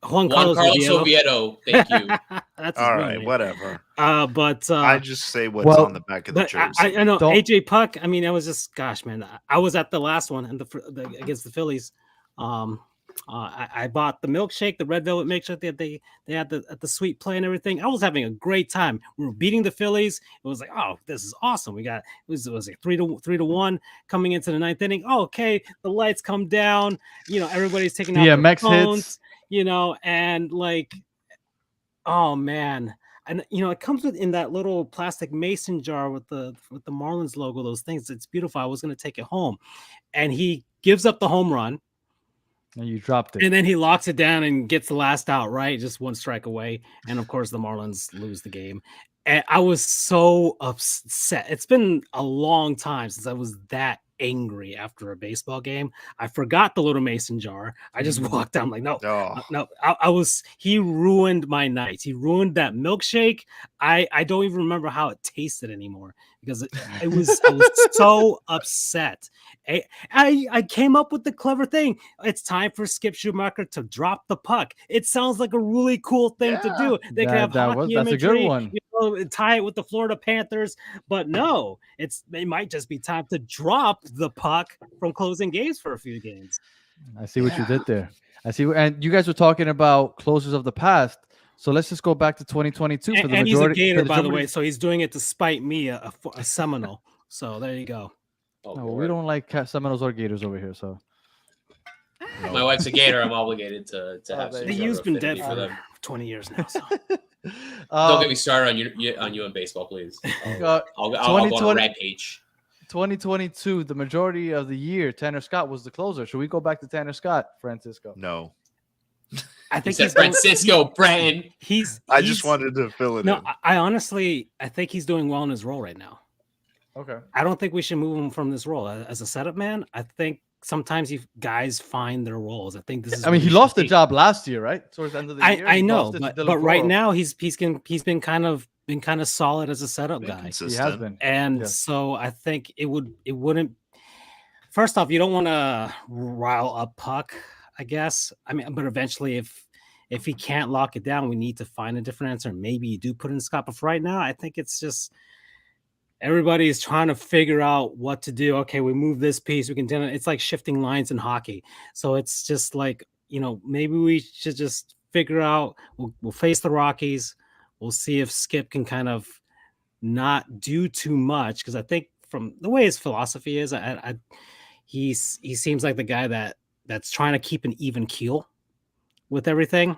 Juan Carlos Oviedo. Thank you. That's all right, whatever. But I just say what's on the back of the jersey. I know AJ Puck. I mean, I was just, gosh, man. I was at the last one and against the Phillies. I bought the milkshake, the red velvet milkshake that they had at the sweet play and everything. I was having a great time. We were beating the Phillies. It was like, oh, this is awesome. It was like 3-1 coming into the 9th inning. Oh, okay, the lights come down. Everybody's taking out their phones. Hits. And like, oh man. And it comes in that little plastic mason jar with the Marlins logo, those things. It's beautiful. I was going to take it home. And he gives up the home run. And you dropped it. And then he locks it down and gets the last out, right? Just 1 strike away. And of course, the Marlins lose the game. And I was so upset. It's been a long time since I was that angry after a baseball game. I forgot the little mason jar. I just walked down like, no. He ruined my night. He ruined that milkshake. I don't even remember how it tasted anymore because I was so upset. I came up with the clever thing. It's time for Skip Schumacher to drop the puck. It sounds like a really cool thing to do. They could have hockey that's imagery, a good one. Tie it with the Florida Panthers, but no, it might just be time to drop the puck from closing games for a few games. I see what you did there. I see, and you guys were talking about closers of the past. So let's just go back to 2022 for the and majority. He's a Gator, by the way, so he's doing it to spite me, a Seminole. So there you go. No, we don't like Seminoles or Gators over here. So my wife's a Gator. I'm obligated to have. The U's been dead for 20 years now. So. Don't get me started on you in baseball, please. I'll go on a rampage. 2022, the majority of the year, Tanner Scott was the closer. Should we go back to Tanner Scott, Francisco? No. I think he's Francisco, Brenton. I just wanted to fill it in. I honestly think he's doing well in his role right now. Okay. I don't think we should move him from this role as a setup man. I think sometimes you guys find their roles. I think this is. I mean, he lost the job last year, right? Towards the end of the year. I know, but right now he's been kind of been kind of solid as a setup Been guy. He has consistent. been. And Yes. so I think it wouldn't. First off, you don't want to rile up Puck, I guess. I mean, but eventually, if he can't lock it down, we need to find a different answer. Maybe you do put in Scott. But for right now, I think it's just everybody is trying to figure out what to do. Okay, we move this piece. We can do it. It's like shifting lines in hockey. So it's just like, maybe we should just figure out. We'll face the Rockies. We'll see if Skip can kind of not do too much, because I think from the way his philosophy is, he seems like the guy that's trying to keep an even keel with everything.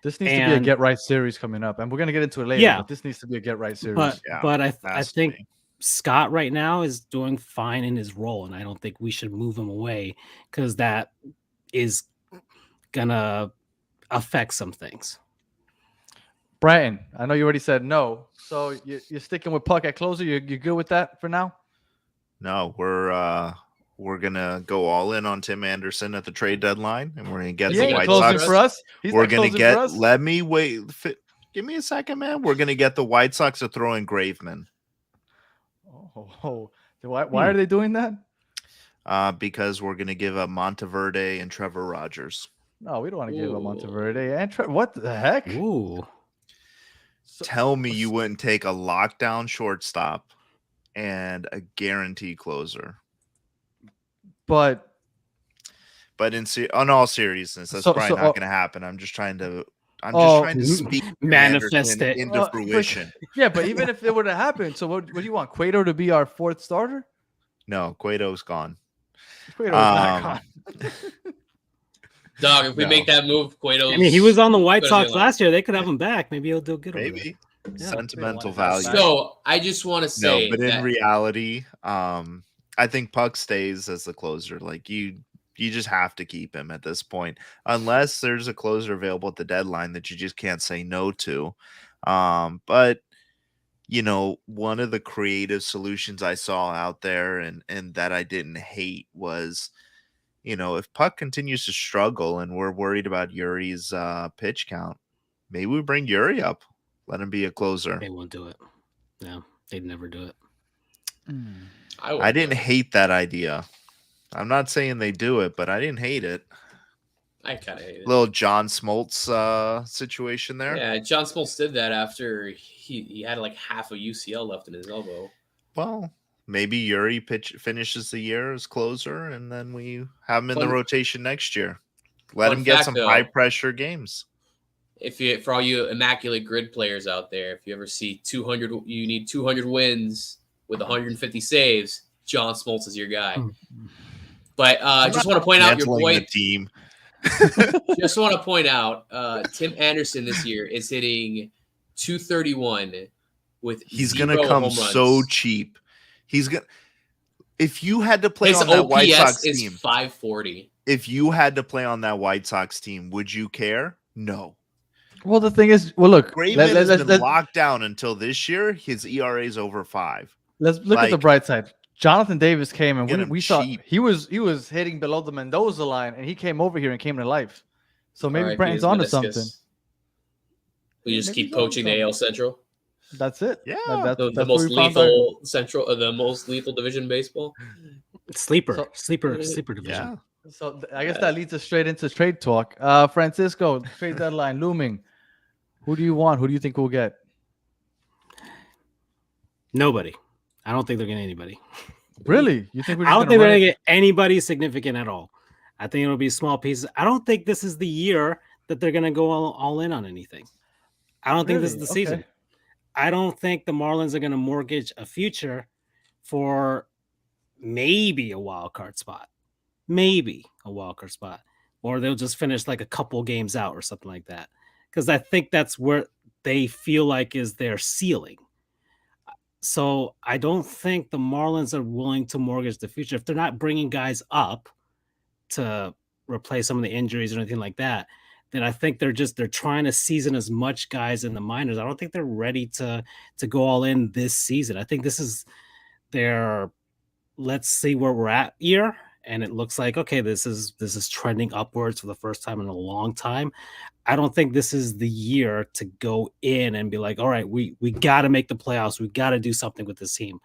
This needs to be a get right series coming up, and we're gonna get into it later. But this needs to be a get right series. But I has to think be. Scott right now is doing fine in his role, and I don't think we should move him away, because that is gonna affect some things. Brian, I know you already said no, so you're sticking with Puck at closer. You're good with that for now? No, we're gonna go all in on Tim Anderson at the trade deadline, and we're gonna get Is the he White closing Sox. for us. We're gonna get. Let me wait. Give me a second, man. We're gonna get the White Sox to throw in Graveman. Oh, why are they doing that? Because we're gonna give up Monteverde and Trevor Rogers. No, we don't want to give up Monteverde and what the heck? Ooh. Tell me you wouldn't take a lockdown shortstop and a guarantee closer. But in all seriousness, that's probably not going to happen. I'm just trying to speak manifest it into fruition. Yeah, but even if it were to happen, so what do you want? Cueto to be our fourth starter? No, Cueto's gone. Cueto's not gone. Dog, if we make that move, Cueto's... I mean, he was on the White Cueto's Sox gonna- last year. They could have him back. Maybe he'll do good. Maybe. Yeah, Sentimental value. So I just want to say, no, but in reality, I think Puck stays as the closer. Like you just have to keep him at this point, unless there's a closer available at the deadline that you just can't say no to. But one of the creative solutions I saw out there and that I didn't hate was, if Puck continues to struggle and we're worried about Yuri's pitch count, maybe we bring Yuri up. Let him be a closer. They won't do it. No, they'd never do it. I didn't hate that idea. I'm not saying they do it, but I didn't hate it. I kind of hate it. Little John Smoltz situation there. Yeah, John Smoltz did that after he had like half a UCL left in his elbow. Well, maybe Yuri finishes the year as closer, and then we have him in the rotation next year. Let him get some high pressure games. For all you immaculate grid players out there, if you ever see 200, you need 200 wins with 150 saves. John Smoltz is your guy. But just want to point out your boy. The team. Just want to point out Tim Anderson this year is hitting 231 with. He's gonna come so cheap. He's gonna. If you had to play on that White Sox team, 540. If you had to play on that White Sox team, would you care? No. Well, the thing is, look, Graveman has been locked down until this year. His ERA is over 5. Let's look at the bright side. Jonathan Davis came and we saw he was hitting below the Mendoza line, and he came over here and came to life. So maybe Brandon's onto something. We just keep poaching the AL Central. That's it. Yeah, that's the most lethal Central, the most lethal division in baseball. Sleeper division. Yeah. So I guess that leads us straight into trade talk. Francisco, trade deadline looming. Who do you want? Who do you think we'll get? Nobody. I don't think they're getting anybody. Really? You think? I don't think they're going to get anybody significant at all. I think it'll be small pieces. I don't think this is the year that they're going to go all in on anything. I don't think this is the season. I don't think the Marlins are going to mortgage a future for maybe a wild card spot. Or they'll just finish like a couple games out or something like that. Because I think that's where they feel like is their ceiling. So I don't think the Marlins are willing to mortgage the future. If they're not bringing guys up to replace some of the injuries or anything like that, then I think they're trying to season as much guys in the minors. I don't think they're ready to go all in this season. I think this is their let's see where we're at year. and it looks like, okay, this is trending upwards for the first time in a long time. I don't think this is the year to go in and be like, all right, we got to make the playoffs. We got to do something with this team.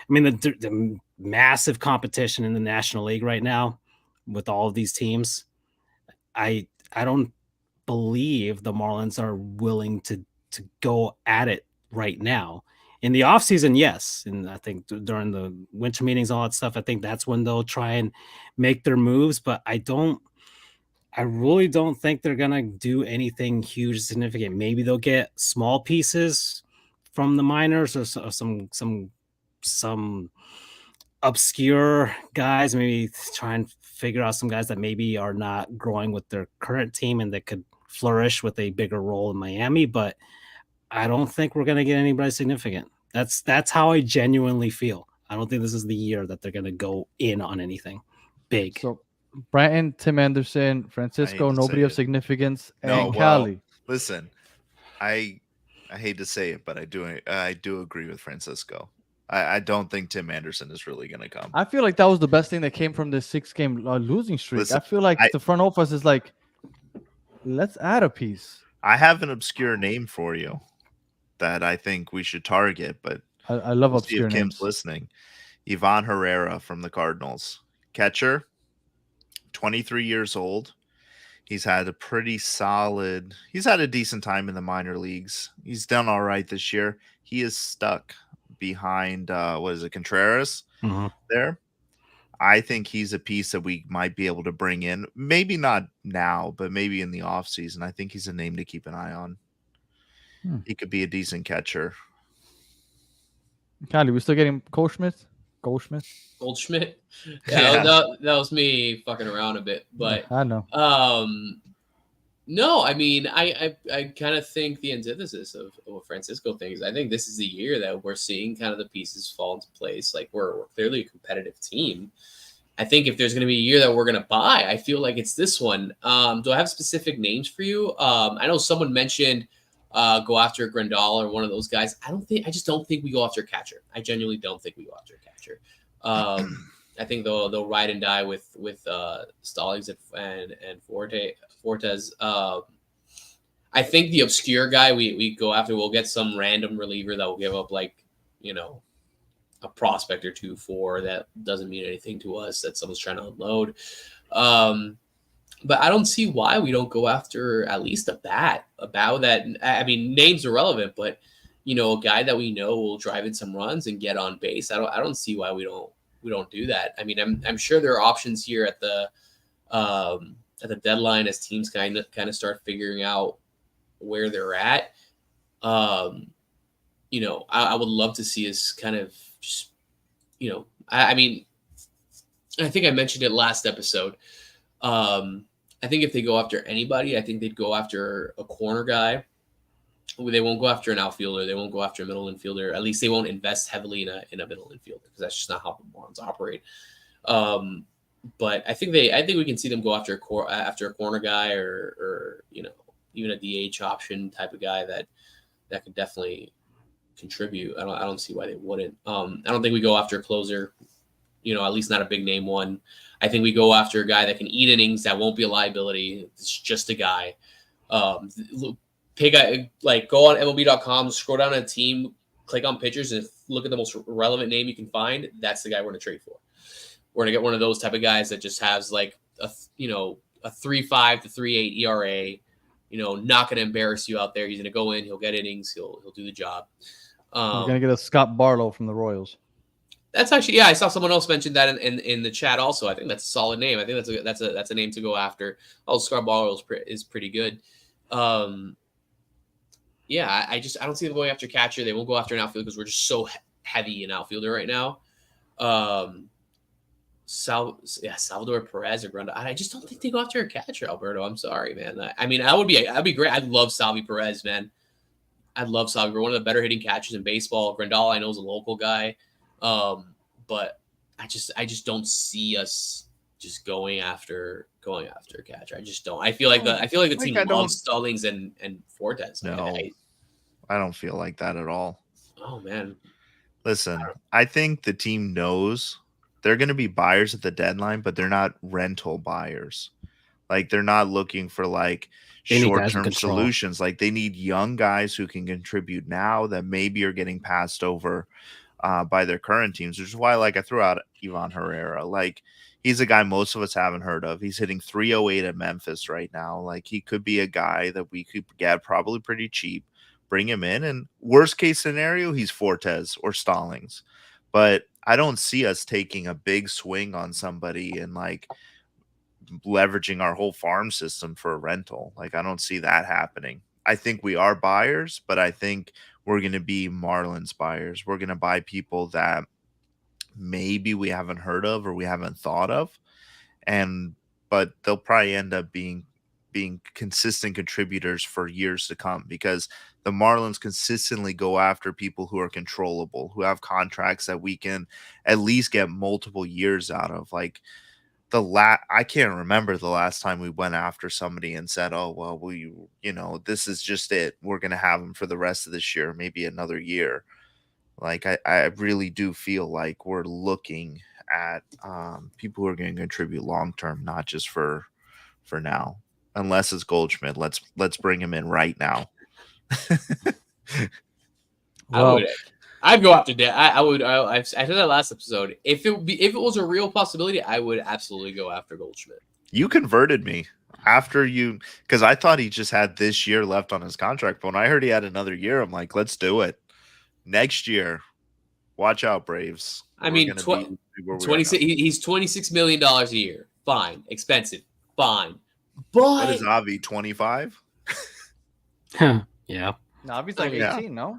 The massive competition in the National League right now with all of these teams. I don't believe the Marlins are willing to go at it right now. In the offseason, yes. And I think during the winter meetings, all that stuff, I think that's when they'll try and make their moves. But I really don't think they're gonna do anything huge, significant. Maybe they'll get small pieces from the minors or some obscure guys. Maybe try and figure out some guys that maybe are not growing with their current team and that could flourish with a bigger role in Miami. But I don't think we're gonna get anybody significant. That's how I genuinely feel. I don't think this is the year that they're gonna go in on anything big. So Bratton, Tim Anderson, Francisco, to nobody say of it. significance, No, and well, Cali. listen, I hate to say it, but I do agree with Francisco. I don't think Tim Anderson is really going to come. I feel like that was the best thing that came from this 6-game losing streak. Listen, I feel like the front office is like, let's add a piece. I have an obscure name for you that I think we should target, but I love we'll see obscure if Kim's names. listening. Ivan Herrera from the Cardinals, catcher, 23 years old. He's had a decent time in the minor leagues. He's done all right this year. He is stuck behind Contreras there. I think he's a piece that we might be able to bring in. Maybe not now, but maybe in the offseason. I think he's a name to keep an eye on. He could be a decent catcher. Cali, we still getting Goldschmidt? Goldschmidt? Yeah. That was me fucking around a bit. But I know. No, I mean, I kind of think the antithesis of what Francisco thinks. I think this is the year that we're seeing kind of the pieces fall into place. Like we're clearly a competitive team. I think if there's going to be a year that we're going to buy, I feel like it's this one. Do I have specific names for you? I know someone mentioned go after Grandal or one of those guys. I just don't think we go after a catcher. I genuinely don't think we go after a catcher. I think they'll ride and die with Stallings and Fortes. I think the obscure guy we go after, we'll get some random reliever that will give up a prospect or two for that doesn't mean anything to us that someone's trying to unload. But I don't see why we don't go after at least a bat that, I mean, names are relevant, but a guy that we know will drive in some runs and get on base. I don't see why we don't do that. I mean, I'm sure there are options here at the deadline as teams kind of start figuring out where they're at. I would love to see us kind of just, I mean, I think I mentioned it last episode. I think if they go after anybody, I think they'd go after a corner guy. They won't go after an outfielder. They won't go after a middle infielder. At least they won't invest heavily in a middle infielder because that's just not how the Marlins operate. But I think we can see them go after a corner guy or even a DH option type of guy that could definitely contribute. I don't see why they wouldn't. I don't think we go after a closer. At least not a big name one. I think we go after a guy that can eat innings, that won't be a liability. It's just a guy. Go on MLB.com, scroll down a team, click on pitchers, and look at the most relevant name you can find. That's the guy we're going to trade for. We're going to get one of those type of guys that just has like a 3.5 to 3.8 ERA. Not going to embarrass you out there. He's going to go in, he'll get innings, he'll do the job. We're going to get a Scott Barlow from the Royals. That's actually, I saw someone else mention that in the chat also. I think that's a solid name. I think that's a name to go after. Scott Barlow is pretty good. I don't see them going after catcher. They won't go after an outfielder because we're just so heavy in outfielder right now. Salvador Perez or Grandal. I just don't think they go after a catcher, Alberto. I'm sorry, man. I'd be great. I'd love Salvi Perez, man. I'd love Salvi. We're one of the better hitting catchers in baseball. Grandal, I know, is a local guy. But I just don't see us just going after a catcher. I just don't. I feel like the team loves Stallings and Fortes. No, I don't feel like that at all. Oh man. Listen, I think the team knows they're going to be buyers at the deadline, but they're not rental buyers. Like they're not looking for like They need guys with short-term control. solutions. Like they need young guys who can contribute now that maybe are getting passed over by their current teams, which is why like I threw out Ivan Herrera. Like he's a guy most of us haven't heard of. He's hitting 308 at Memphis right now. Like he could be a guy that we could get probably pretty cheap, bring him in, and worst case scenario, he's Fortes or Stallings. But I don't see us taking a big swing on somebody and like leveraging our whole farm system for a rental. Like I don't see that happening. I think we are buyers, but I think we're going to be Marlins buyers. We're going to buy people that maybe we haven't heard of or we haven't thought of, but they'll probably end up being consistent contributors for years to come, because the Marlins consistently go after people who are controllable, who have contracts that we can at least get multiple years out of. Like I can't remember the last time we went after somebody and said, "Oh, well, this is just it. We're going to have them for the rest of this year, maybe another year." Like I really do feel like we're looking at people who are going to contribute long term, not just for now. Unless it's Goldschmidt, let's bring him in right now. I'd go after that. I said that last episode. If it was a real possibility, I would absolutely go after Goldschmidt. You converted me after because I thought he just had this year left on his contract. But when I heard he had another year, I'm like, let's do it. Next year, watch out, Braves. I mean, 26. He's $26 million a year. Fine, expensive. Fine, but what is Avi, 25? Yeah. No, Avi's like 18, no?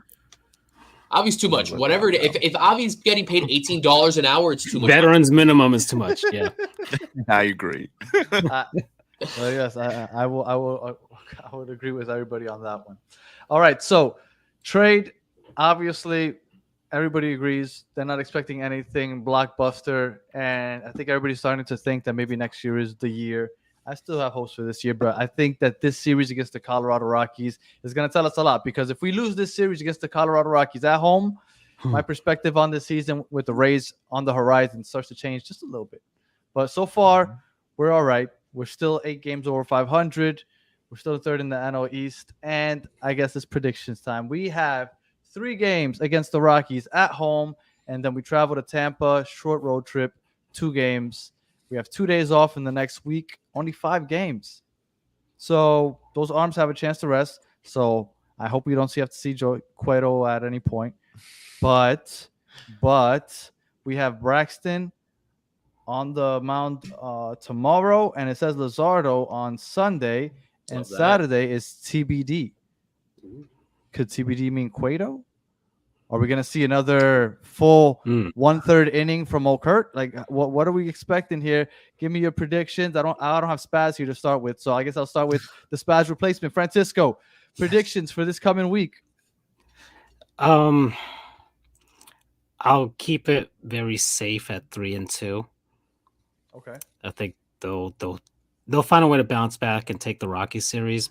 Avi's too much. Whatever. If Avi's getting paid $18 an hour, it's too much. Veterans minimum is too much. Yeah. I agree. Well, yes, I would agree with everybody on that one. All right, so trade, obviously, everybody agrees they're not expecting anything blockbuster, and I think everybody's starting to think that maybe next year is the year. I still have hopes for this year, but I think that this series against the Colorado Rockies is going to tell us a lot, because if we lose this series against the Colorado Rockies at home, my perspective on this season with the Rays on the horizon starts to change just a little bit. But so far, we're all right. We're still 8 games over 500. We're still third in the NL East. And I guess it's predictions time. We have 3 games against the Rockies at home, and then we travel to Tampa, short road trip, 2 games. We have 2 days off in the next week, only 5 games. So those arms have a chance to rest. So I hope we don't have to see Joe Cueto at any point. But we have Braxton on the mound tomorrow, and it says Luzardo on Sunday, and Saturday is TBD. Could TBD mean Cueto? Are we going to see another full 1/3 inning from Okert? Like, what are we expecting here? Give me your predictions. I don't have Spaz here to start with, so I guess I'll start with the Spaz replacement. Francisco, predictions for this coming week. I'll keep it very safe at 3-2. Okay. I think they'll find a way to bounce back and take the Rockies series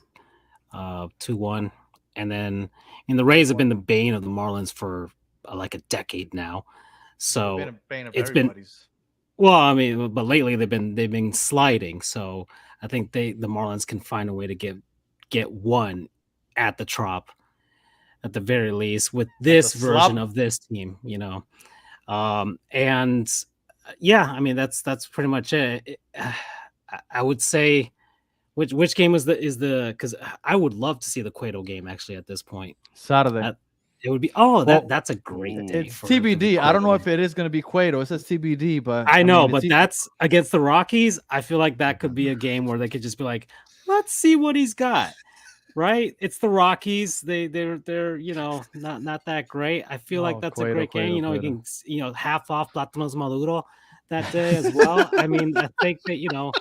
2-1. And then the Rays have been the bane of the Marlins for like a decade now. So been a bane of it's everybody's. But lately they've been sliding. So I think the Marlins can find a way to get one at the Trop at the very least with this version of this team, and yeah, I mean that's pretty much it. I would say. Which game is the because I would love to see the Cueto game actually at this point. Saturday. It would be that's a great day. It's TBD. I don't know if it is going to be Cueto. It says TBD, but I know, but that's against the Rockies. I feel like that could be a game where they could just be like, let's see what he's got. Right? It's the Rockies. They're not that great. I feel like that's a great game. You can half off Platanos Maduro that day as well. I mean, I think that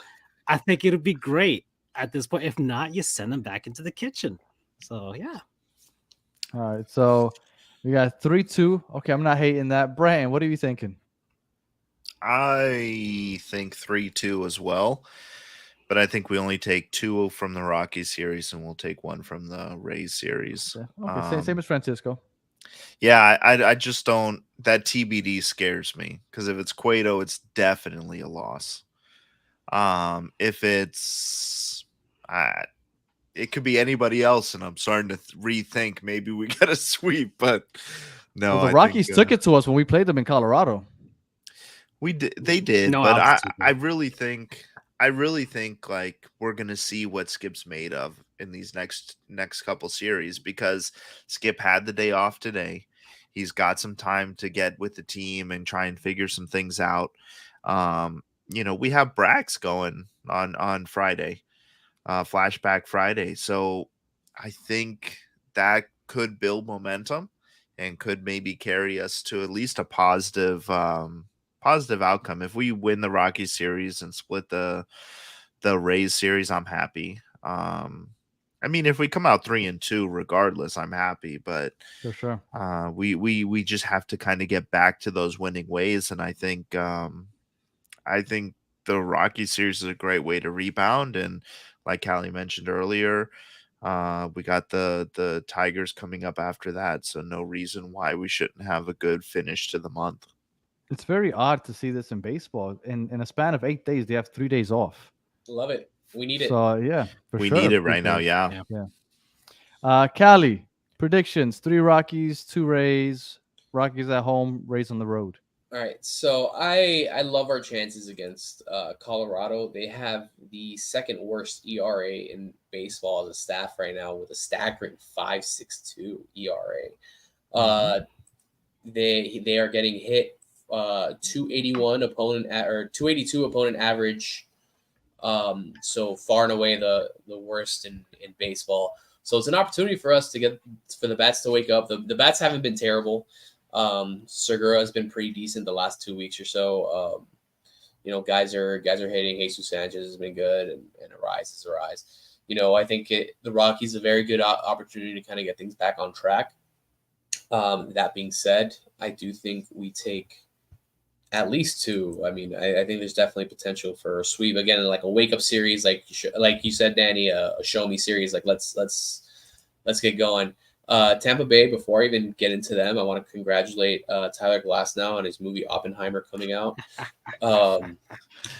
I think it'd be great. At this point, if not, you send them back into the kitchen. So yeah. All right. So we got 3-2. Okay, I'm not hating that. Brian, what are you thinking? I think 3-2 as well, but I think we only take 2 from the Rockies series, and we'll take 1 from the Rays series. Okay, same as Francisco. Yeah, I just don't. That TBD scares me because if it's Cueto, it's definitely a loss. If it's, uh, it could be anybody else, and I'm starting to rethink maybe we get a sweep. But no, Well, the I think Rockies took it to us when we played them in Colorado. we did. They did, No but altitude. I really think like we're gonna see what Skip's made of in these next couple series because Skip had the day off today. He's got some time to get with the team and try and figure some things out. We have Brax going on Friday, Flashback Friday. So I think that could build momentum and could maybe carry us to at least a positive outcome. If we win the Rockies series and split the Rays series, I'm happy. I mean, if we come out 3-2, regardless, I'm happy. But For sure. we just have to kind of get back to those winning ways, and I think the Rockies series is a great way to rebound. And like Callie mentioned earlier, we got the Tigers coming up after that, so no reason why we shouldn't have a good finish to the month. It's very odd to see this in baseball. In a span of 8 days, they have 3 days off. Love it. We need it. So yeah, for We sure. need it right now, yeah. Cali, predictions: 3 Rockies, 2 Rays. Rockies at home, Rays on the road. All right, so I love our chances against Colorado. They have the second worst ERA in baseball as a staff right now with a staggering 5.62 ERA. They are getting hit 281 opponent or 282 opponent average. So far and away the worst in baseball. So it's an opportunity for us for the bats to wake up. The bats haven't been terrible. Segura has been pretty decent the last 2 weeks or so. Guys are hitting. Jesus Sanchez has been good, and Arise is Arise. I think the Rockies a very good opportunity to kind of get things back on track. That being said, I do think we take at least 2. I mean, I think there's definitely potential for a sweep again, like a wake up series, like you said, Danny, a show me series. Like let's get going. Tampa Bay. Before I even get into them, I want to congratulate Tyler Glasnow on his movie Oppenheimer coming out.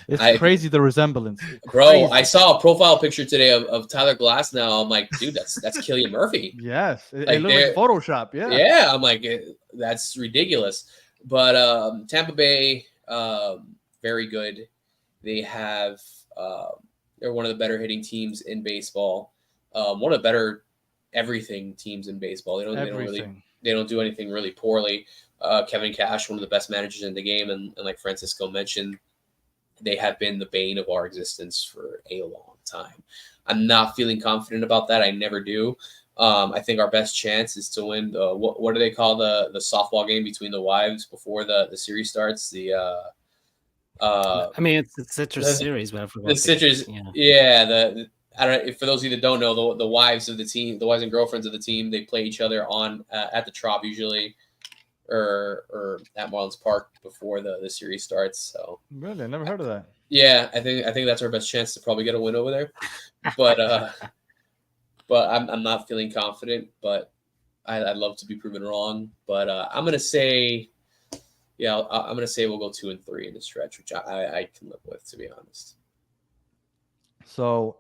It's crazy the resemblance, bro. Crazy. I saw a profile picture today of Tyler Glasnow. I'm like, dude, that's Cillian Murphy. Yes, it Like, looked like Photoshop. Yeah, yeah. I'm like, that's ridiculous. But Tampa Bay, very good. They have they're one of the better hitting teams in baseball. One of the better everything teams in baseball. They don't do anything really poorly. Kevin Cash, one of the best managers in the game, and like Francisco mentioned, they have been the bane of our existence for a long time. I'm not feeling confident about that. I never do. I think our best chance is to win the what do they call the softball game between the wives before the series starts? I mean, it's Citrus series, but I forgot the Citrus. Yeah, I don't know. For those of you that don't know, the wives of the team, the wives and girlfriends of the team, they play each other on at the Trop usually, or at Marlins Park before the series starts. So really, I never heard of that. Yeah, I think that's our best chance to probably get a win over there, but I'm not feeling confident. But I'd love to be proven wrong. But I'm gonna say, yeah, I'm gonna say we'll go 2-3 in the stretch, which I can live with, to be honest. So,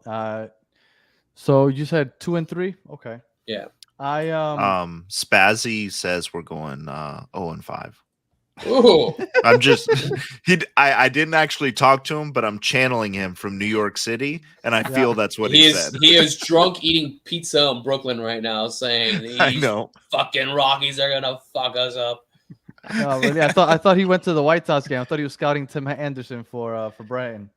so you said 2-3, okay? Yeah. Spazzy says we're going 0-5. Ooh. I'm just I didn't actually talk to him, but I'm channeling him from New York City, and I feel that's what he said. He is drunk eating pizza in Brooklyn right now, saying these I know fucking Rockies are gonna fuck us up. No, really, I thought he went to the White Sox game. I thought he was scouting Tim Anderson for Brighton.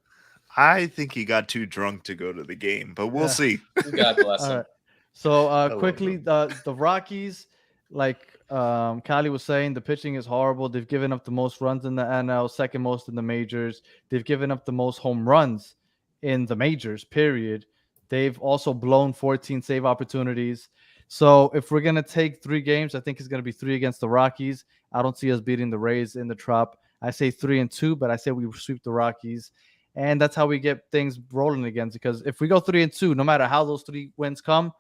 I think he got too drunk to go to the game, but we'll see. God bless him. Right. So quickly, the Rockies, like Kali was saying, the pitching is horrible. They've given up the most runs in the NL, second most in the majors. They've given up the most home runs in the majors, period. They've also blown 14 save opportunities. So if we're going to take 3 games, I think it's going to be 3 against the Rockies. I don't see us beating the Rays in the Trop. I say 3-2, but I say we sweep the Rockies. And that's how we get things rolling again. Because if we go 3-2, no matter how those 3 wins come,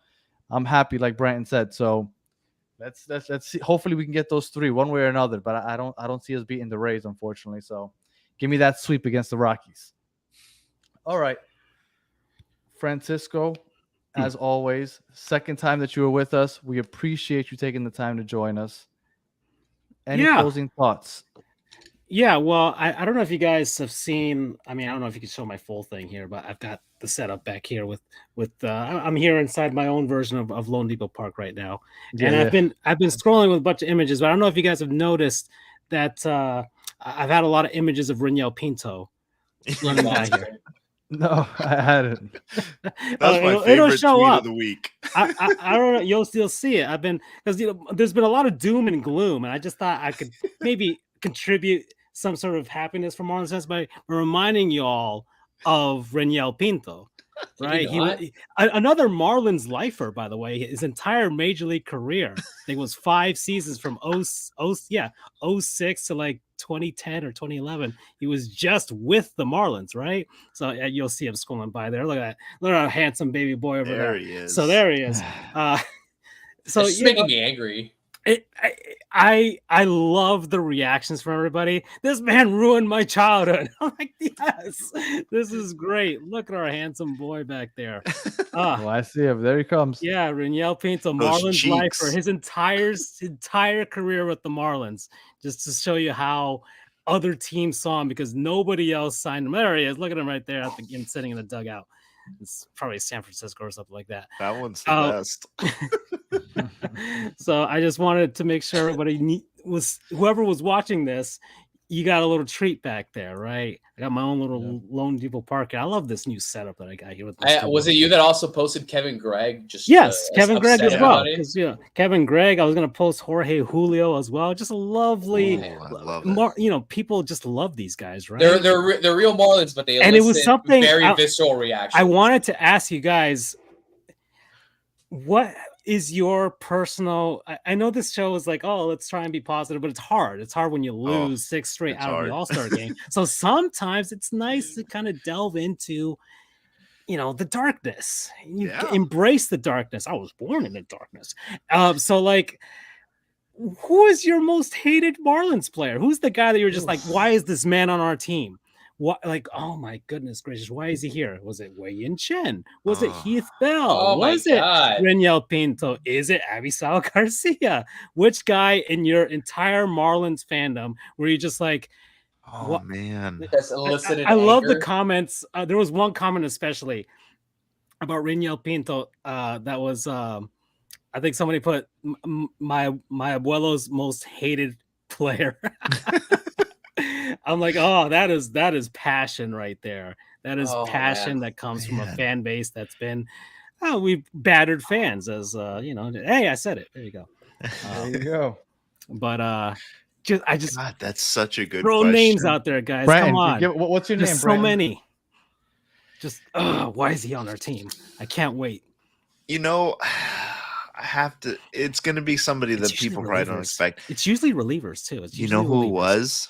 I'm happy, like Brandon said. So Let's see. Hopefully we can get those 3 one way or another. But I don't see us beating the Rays, unfortunately. So give me that sweep against the Rockies. All right, Francisco, as always, second time that you were with us. We appreciate you taking the time to join us. Any closing thoughts? Yeah, well, I don't know if you guys have seen. I mean, I don't know if you can show my full thing here, but I've got the setup back here with I'm here inside my own version of Lone Depot Park right now, and I've been scrolling with a bunch of images, but I don't know if you guys have noticed that I've had a lot of images of Reniel Pinto running by here. No, I hadn't. That was my favorite tweet of the week. I don't know. You'll still see it. Because there's been a lot of doom and gloom, and I just thought I could maybe contribute some sort of happiness for Marlins fans by reminding y'all of Reniel Pinto. Right, another Marlins lifer, by the way. His entire major league career, I think, was 5 seasons from 06 to like 2010 or 2011. He was just with the Marlins, right? So you'll see him scrolling by there. Look at that! Look at that handsome baby boy over there. There he is. So there he is. So it's making me angry. I love the reactions from everybody. This man ruined my childhood. I'm like, yes, this is great. Look at our handsome boy back there. Oh, I see him. There he comes. Yeah, Reniel Pinto, Marlins lifer, his entire career with the Marlins, just to show you how other teams saw him because nobody else signed him. There he is. Look at him right there sitting in the dugout. It's probably San Francisco or something like that. That one's the best. So I just wanted to make sure everybody whoever was watching this, you got a little treat back there, right? I got my own little Lone Depot Park. I love this new setup that I got here. With was it you that also posted Kevin Gregg? Yes, Kevin Gregg as well. Kevin Gregg. I was going to post Jorge Julio as well. Just a lovely, people just love these guys, right? They're real Marlins, but it was something very visceral reaction. I wanted to ask you guys, what is your personal? I know this show is like, oh, let's try and be positive, but it's hard. It's hard when you lose 6 straight out of the All-Star game. So sometimes it's nice to kind of delve into, the darkness. You embrace the darkness. I was born in the darkness. So like, who is your most hated Marlins player? Who's the guy that you're just like, why is this man on our team? What, like, oh my goodness gracious, why is he here? Was it Wei Yin Chen? Was it Heath Bell? Was it Reniel Pinto? Is it Avisal Garcia? Which guy in your entire Marlins fandom were you just like, what? Man, I love the comments. There was one comment especially about Reniel Pinto that was I think somebody put my abuelo's most hated player. I'm like, oh, that is passion right there. That is passion that comes from a fan base that's been, we've battered fans as, hey, I said it. There you go. There you go. But God, that's such a good throw question. Names out there, guys. Brandon, come on. What's your name, so Brandon? many. Just, why is he on our team? I can't wait. I have to. It's going to be somebody that people probably don't expect. It's usually relievers too. You know who it was?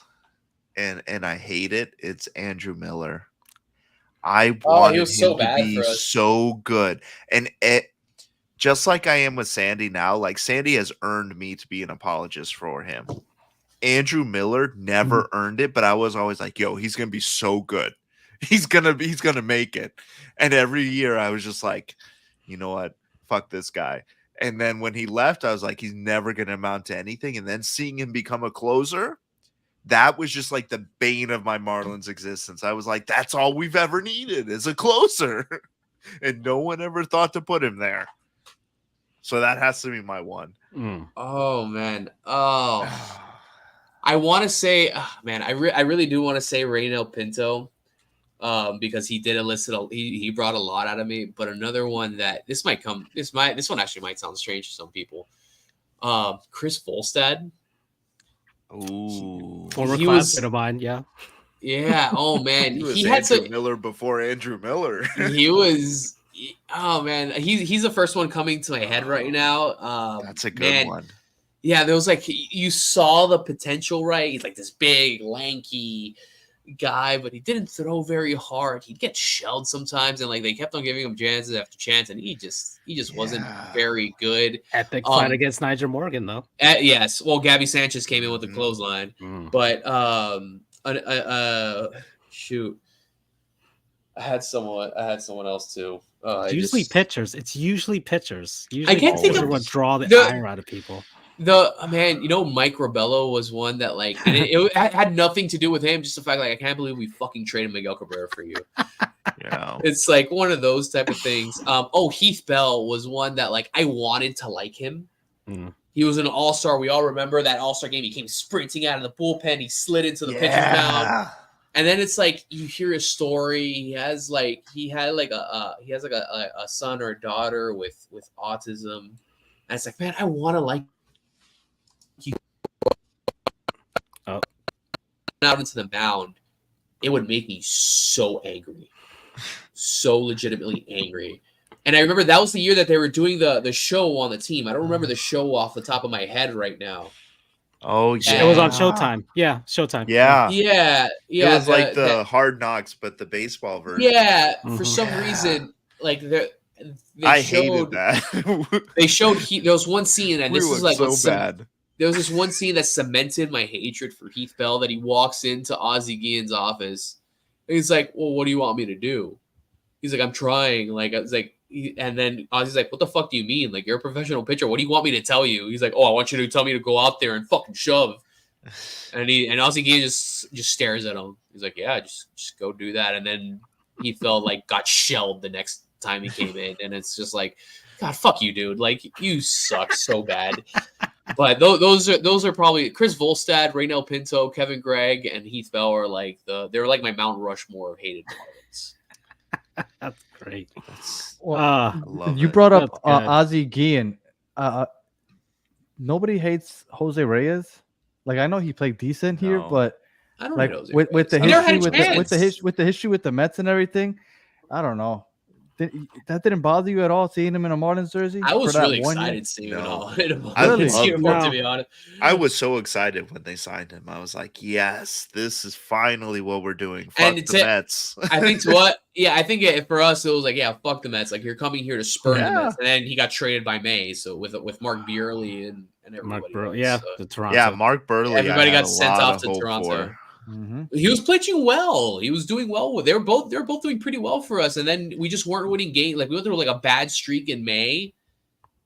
And I hate it. It's Andrew Miller. I wanted him to be so good. And just like I am with Sandy now, like Sandy has earned me to be an apologist for him. Andrew Miller never earned it, but I was always like, yo, he's going to be so good. He's going to make it. And every year I was just like, you know what? Fuck this guy. And then when he left, I was like, he's never going to amount to anything. And then seeing him become a closer, that was just like the bane of my Marlins existence. I was like, that's all we've ever needed is a closer. And no one ever thought to put him there. So that has to be my one. Oh, man. Oh, I want to say, man, I really do want to say Reniel Pinto because he did elicit, he brought a lot out of me. But another one that this one actually might sound strange to some people. Chris Volstad. Ooh, former classmate of mine, yeah. Oh man, he had Andrew Miller before Andrew Miller. He was. Oh man, he's the first one coming to my head right now. That's a good one. Yeah, there was like you saw the potential, right? He's like this big, lanky, guy, but he didn't throw very hard. He'd get shelled sometimes, and like they kept on giving him chances after chance, and he just wasn't very good. Epic fight against Nigel Morgan, though. Yes, well, Gabby Sanchez came in with the clothesline, but shoot, I had someone else too. It's usually pitchers. Usually I can't think of what draw the ire out of people. Man, Mike Rabello was one that like it had nothing to do with him. Just the fact like I can't believe we fucking traded Miguel Cabrera for you. It's like one of those type of things. Heath Bell was one that like I wanted to like him. He was an all-star. We all remember that all-star game. He came sprinting out of the bullpen. He slid into the pitcher's mound. And then it's like you hear a story. He has a son or a daughter with autism. And it's like, man, I want to like you. Out into the mound, it would make me so angry, so legitimately angry. And I remember that was the year that they were doing the show on the team. I don't remember the show off the top of my head right now. Oh yeah, it was on Showtime. Yeah, Showtime. Yeah. It was like the Hard Knocks, but the baseball version. Yeah, for some reason, like I hated that. They showed there was one scene, and this is like so bad. There was this one scene that cemented my hatred for Heath Bell. That he walks into Ozzie Guillen's office, and he's like, "Well, what do you want me to do?" He's like, "I'm trying." Like I was like. And then Ozzie's like, "What the fuck do you mean? Like, you're a professional pitcher. What do you want me to tell you?" He's like, "Oh, I want you to tell me to go out there and fucking shove." And Ozzie Guillen just stares at him. He's like, "Yeah, just go do that." And then he felt like got shelled the next time he came in, and it's just like, God, fuck you, dude. Like, you suck so bad. But those are probably Chris Volstad, Raynel Pinto, Kevin Gregg, and Heath Bell are like they're like my Mount Rushmore of hated Marlins. That's great. You brought up Ozzie Guillen. Nobody hates Jose Reyes. Like I know he played decent here, but I don't like know with the history with the Mets and everything, I don't know. That didn't bother you at all seeing him in a Marlins jersey? I was really excited seeing him in a Marlins uniform, to be honest. I was so excited when they signed him. I was like, yes, this is finally what we're doing. Fuck the Mets. I think for us it was like, yeah, fuck the Mets. Like you're coming here to spurn the Mets. And then he got traded by May, so with Mark Buehrle and everybody. Mark Buehrle, the Toronto. Yeah, Mark Buehrle. Everybody got sent off to Toronto. He was pitching well. He was doing well. They were both doing pretty well for us. And then we just weren't winning games. Like we went through like a bad streak in May.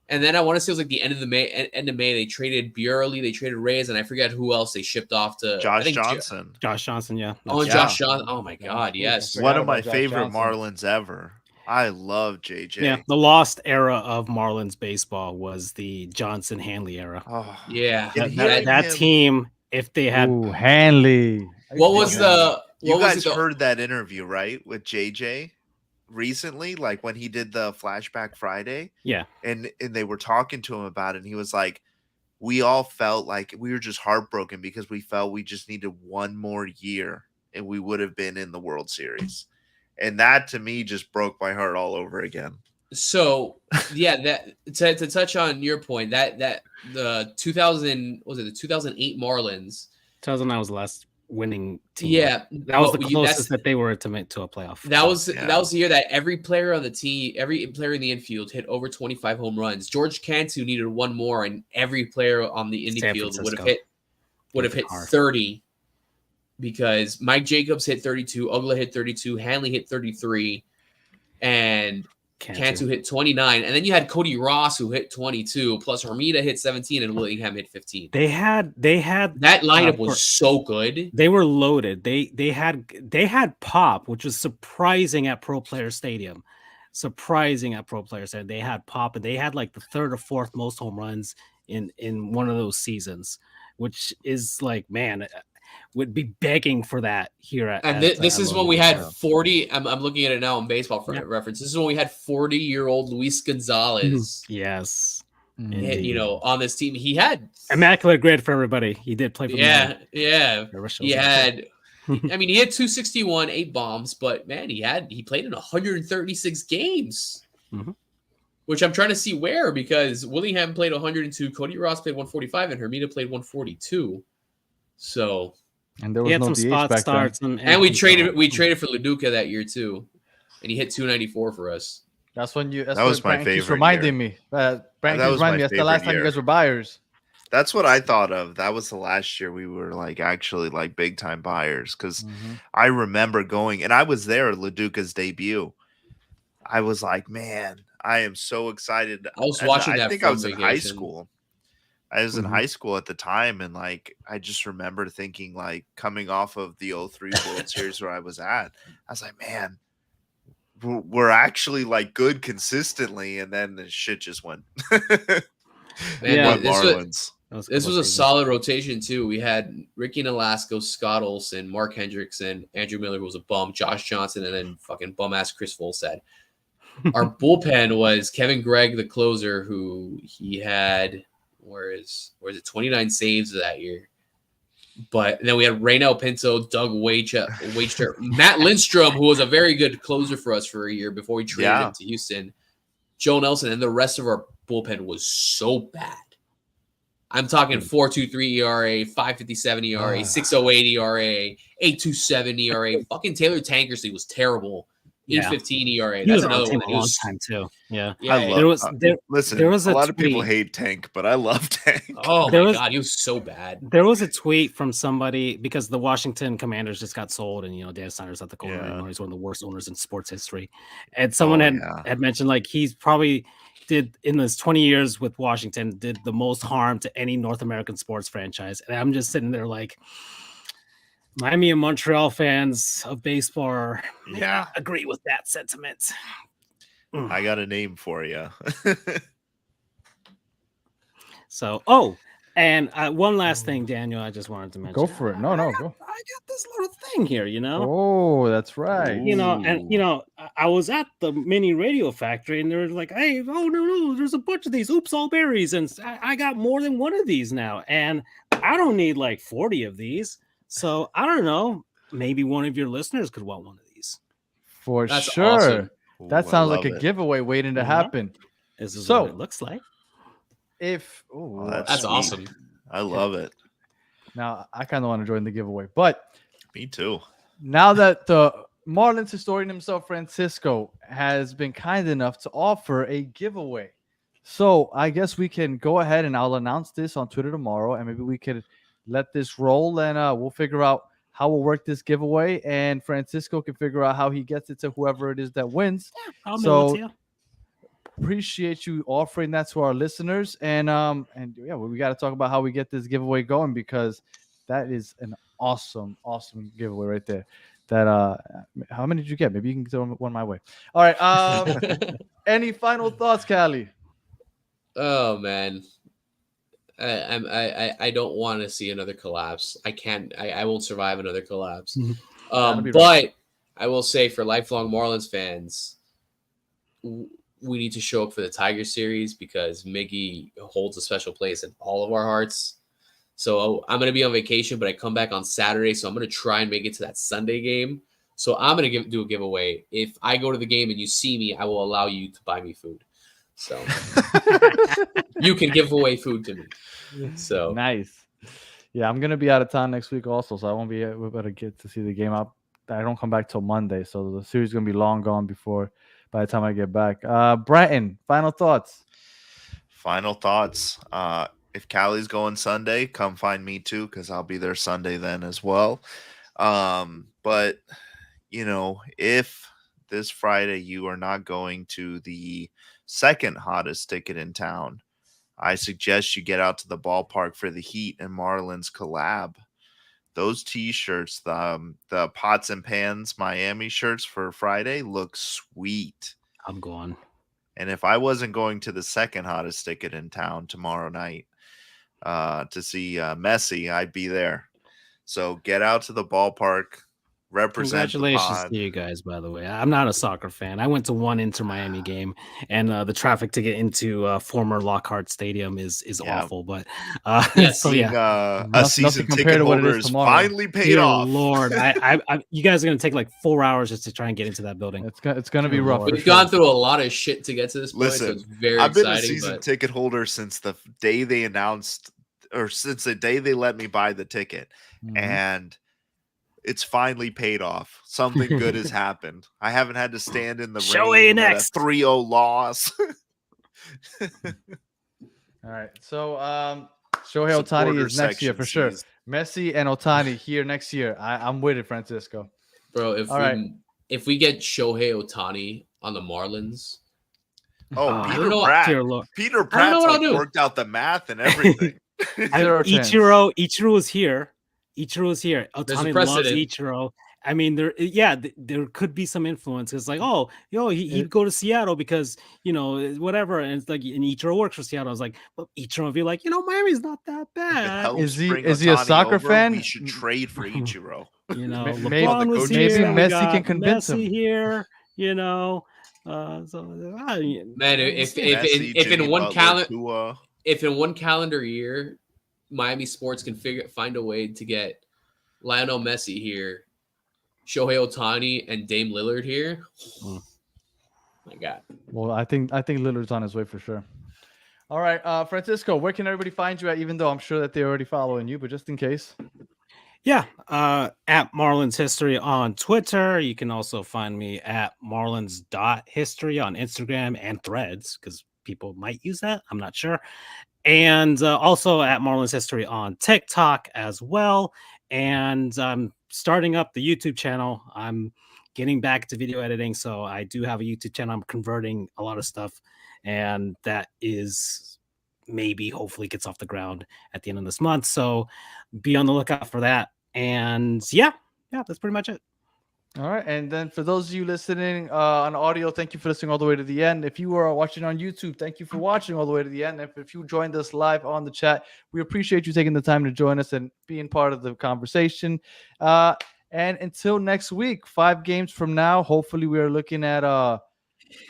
And then I want to say it was like the end of May, they traded Buehrle, they traded Reyes, and I forget who else they shipped off to. Josh Johnson. Josh Johnson, yeah. Josh Johnson. Oh my God, yes. One of my favorite Marlins ever. I love JJ. Yeah, the lost era of Marlins baseball was the Johnson Hanley era. Oh, yeah. That team. If they had Hanley, you guys heard that interview, right, with JJ recently, like when he did the Flashback Friday? Yeah, and they were talking to him about it, and he was like, we all felt like we were just heartbroken because we felt we just needed one more year and we would have been in the World Series, and that to me just broke my heart all over again. So yeah, that to touch on your point, that the 2008 Marlins. 2009 was the last winning team. Yeah, that was the closest that they were to a playoff. That was the year that every player on the team, every player in the infield hit over 25 home runs. George Cantu needed one more, and every player on the infield would have hit 30 because Mike Jacobs hit 32, Ugla hit 32, Hanley hit 33, and Cantu hit 29, and then you had Cody Ross who hit 22, plus Hermida hit 17, and Willingham hit 15. They had that lineup was so good. They were loaded. They had pop, which was surprising at Pro Player Stadium. They had pop, and they had like the third or fourth most home runs in one of those seasons, which is like, man, would be begging for that here at. And this is when we had 40. I'm looking at it now on Baseball Reference. This is when we had 40-year-old Luis Gonzalez. Yes, on this team, he had immaculate grade for everybody. He did play for He had. I mean, he had 261, 8 bombs, but man, he played in 136 games. Which I'm trying to see where, because Willingham played 102, Cody Ross played 145, and Hermida played 142. So And there He was had no some DH spot back then. starts, And we traded for Leduca that year too, and he hit 294 for us. That's when you. That's That what was my Brandon keeps favorite reminding year. me. Brandon That keeps was my reminding me. That's the last favorite time you year. guys were buyers. That's what I thought of. That was the last year we were like actually like big time buyers because I remember going and I was there at Leduca's debut. I was like, man, I am so excited. I was And watching I that think I from was in high vacation. school. I was in high school at the time, and like I just remember thinking, like coming off of the 03 World Series where I was at, I was like, man, we're actually like good consistently, and then the shit just went. Man, Marlins. This was a solid rotation too. We had Ricky Nolasco, Scott Olson, Mark Hendrickson, Andrew Miller, who was a bum, Josh Johnson, and then fucking bum ass Chris Volstad. Our bullpen was Kevin Gregg, the closer, who he had where is it 29 saves that year. But then we had Reynel Pinto, Doug Wachter, Matt Lindstrom, who was a very good closer for us for a year before we traded him to Houston, Joe Nelson, and the rest of our bullpen was so bad. I'm talking 4.23 ERA, 5.57 ERA, 6.08 ERA, 8.27 ERA. Fucking Taylor Tankersley was terrible. 8.15 ERA. He was That's on the another team one. a long time too. Yeah, I love. Listen, there was a a lot of people tweet. hate Tank, but I love Tank. Oh my god, he was so bad. There was a tweet from somebody because the Washington Commanders just got sold, and Dan Snyder's at the corner anymore. He's one of the worst owners in sports history. And someone had mentioned like he's probably did in his 20 years with Washington did the most harm to any North American sports franchise. And I'm just sitting there like, Miami and Montreal fans of baseball may not agree with that sentiment. I got a name for you. So, and one last thing, Daniel, I just wanted to mention. Go for it. No, go. I got this little thing here, Oh, that's right. I was at the mini radio factory, and they're like, "Hey, no, there's a bunch of these. Oops, all berries, and I got more than one of these now, and I don't need like 40 of these. So I don't know. Maybe one of your listeners could want one of these. That's sure. Awesome. That sounds like a giveaway waiting to happen. This is what it looks like. If that's awesome. I love it. Now I kind of want to join the giveaway, but me too. Now that the Marlins historian himself, Francisco, has been kind enough to offer a giveaway, so I guess we can go ahead and I'll announce this on Twitter tomorrow, and maybe we could let this roll, and we'll figure out how we'll work this giveaway, and Francisco can figure out how he gets it to whoever it is that wins. I'll mail it to you. Appreciate you offering that to our listeners, and we got to talk about how we get this giveaway going, because that is an awesome giveaway right there. That how many did you get? Maybe you can throw one my way. All right. Any final thoughts, Callie? Oh man, I don't want to see another collapse. I can't. I won't survive another collapse. But I will say, for lifelong Marlins fans, we need to show up for the Tiger series, because Miggy holds a special place in all of our hearts. So I'm going to be on vacation, but I come back on Saturday. So I'm going to try and make it to that Sunday game. So I'm going to do a giveaway. If I go to the game and you see me, I will allow you to buy me food. So you can give away food to me. So nice. Yeah, I'm going to be out of town next week also, so I won't be able to get to see the game. I don't come back till Monday, so the series is going to be long gone by the time I get back. Brenton, final thoughts. If Callie's going Sunday, come find me too, because I'll be there Sunday then as well. But if this Friday you are not going to the second hottest ticket in town, I suggest you get out to the ballpark for the Heat and Marlins collab. Those T-shirts, the Pots and Pans Miami shirts for Friday look sweet. I'm going. And if I wasn't going to the second hottest ticket in town tomorrow night to see Messi, I'd be there. So get out to the ballpark. Represent. Congratulations to you guys, by the way. I'm not a soccer fan. I went to one Inter Miami game, and the traffic to get into former Lockhart Stadium is awful. But a season ticket holder is finally paid off. Lord, you guys are gonna take like 4 hours just to try and get into that building. It's gonna be rough. We've gone through a lot of shit to get to this point. Listen, so it's very I've been exciting, a season ticket holder since the day they announced, or since the day they let me buy the ticket, and it's finally paid off. Something good has happened. I haven't had to stand in the Shohei rain at a next. 3-0 loss. All right. So Shohei Ohtani Supporter is next year section for sure. sees. Messi and Ohtani here next year. I'm with it, Francisco. Bro, All if we get Shohei Ohtani on the Marlins, Oh, I Peter don't know- Pratt. Dear Lord. Peter I don't know Pratt's what I'll like do. worked out the math and everything. Zero chance. Ichiro is here. Ichiro is here. There's a Ohtani loves precedent. Ichiro. I mean, there could be some influence. It's like, oh, he'd go to Seattle because whatever, and it's like, and Ichiro works for Seattle. I was like, well, Ichiro would be like, Miami's not that If it bad. helps Is he- bring is he a Ohtani soccer over, fan? We should trade for Ichiro. Maybe LeBron was maybe here. we Messi got can convince Messi him. here. Man, if Messi, in Jimmy one Butler, calendar Tua. if in one calendar year Miami sports can find a way to get Lionel Messi here, Shohei Ohtani, and Dame Lillard here, my God. Well, I think Lillard's on his way for sure. All right, Francisco, where can everybody find you at? Even though I'm sure that they're already following you, but just in case. Yeah, at Marlins History on Twitter. You can also find me at Marlins.history on Instagram and Threads, because people might use that. I'm not sure. And also at Marlins History on TikTok as well. And I'm starting up the YouTube channel. I'm getting back to video editing, so I do have a YouTube channel. I'm converting a lot of stuff, and that is hopefully gets off the ground at the end of this month. So be on the lookout for that. And yeah, that's pretty much it. All right, and then for those of you listening on audio, thank you for listening all the way to the end. If you are watching on YouTube, thank you for watching all the way to the end. If you joined us live on the chat, we appreciate you taking the time to join us and being part of the conversation. And until next week, 5 games from now, hopefully we are looking at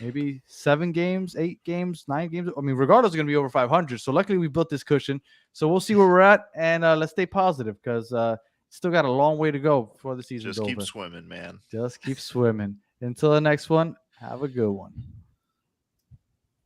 maybe 7 games, 8 games, 9 games. I mean, regardless, it's going to be over 500. So luckily we built this cushion. So we'll see where we're at, and let's stay positive because still got a long way to go before the season's Just keep over. swimming, man. Just keep swimming. Until the next one, have a good one.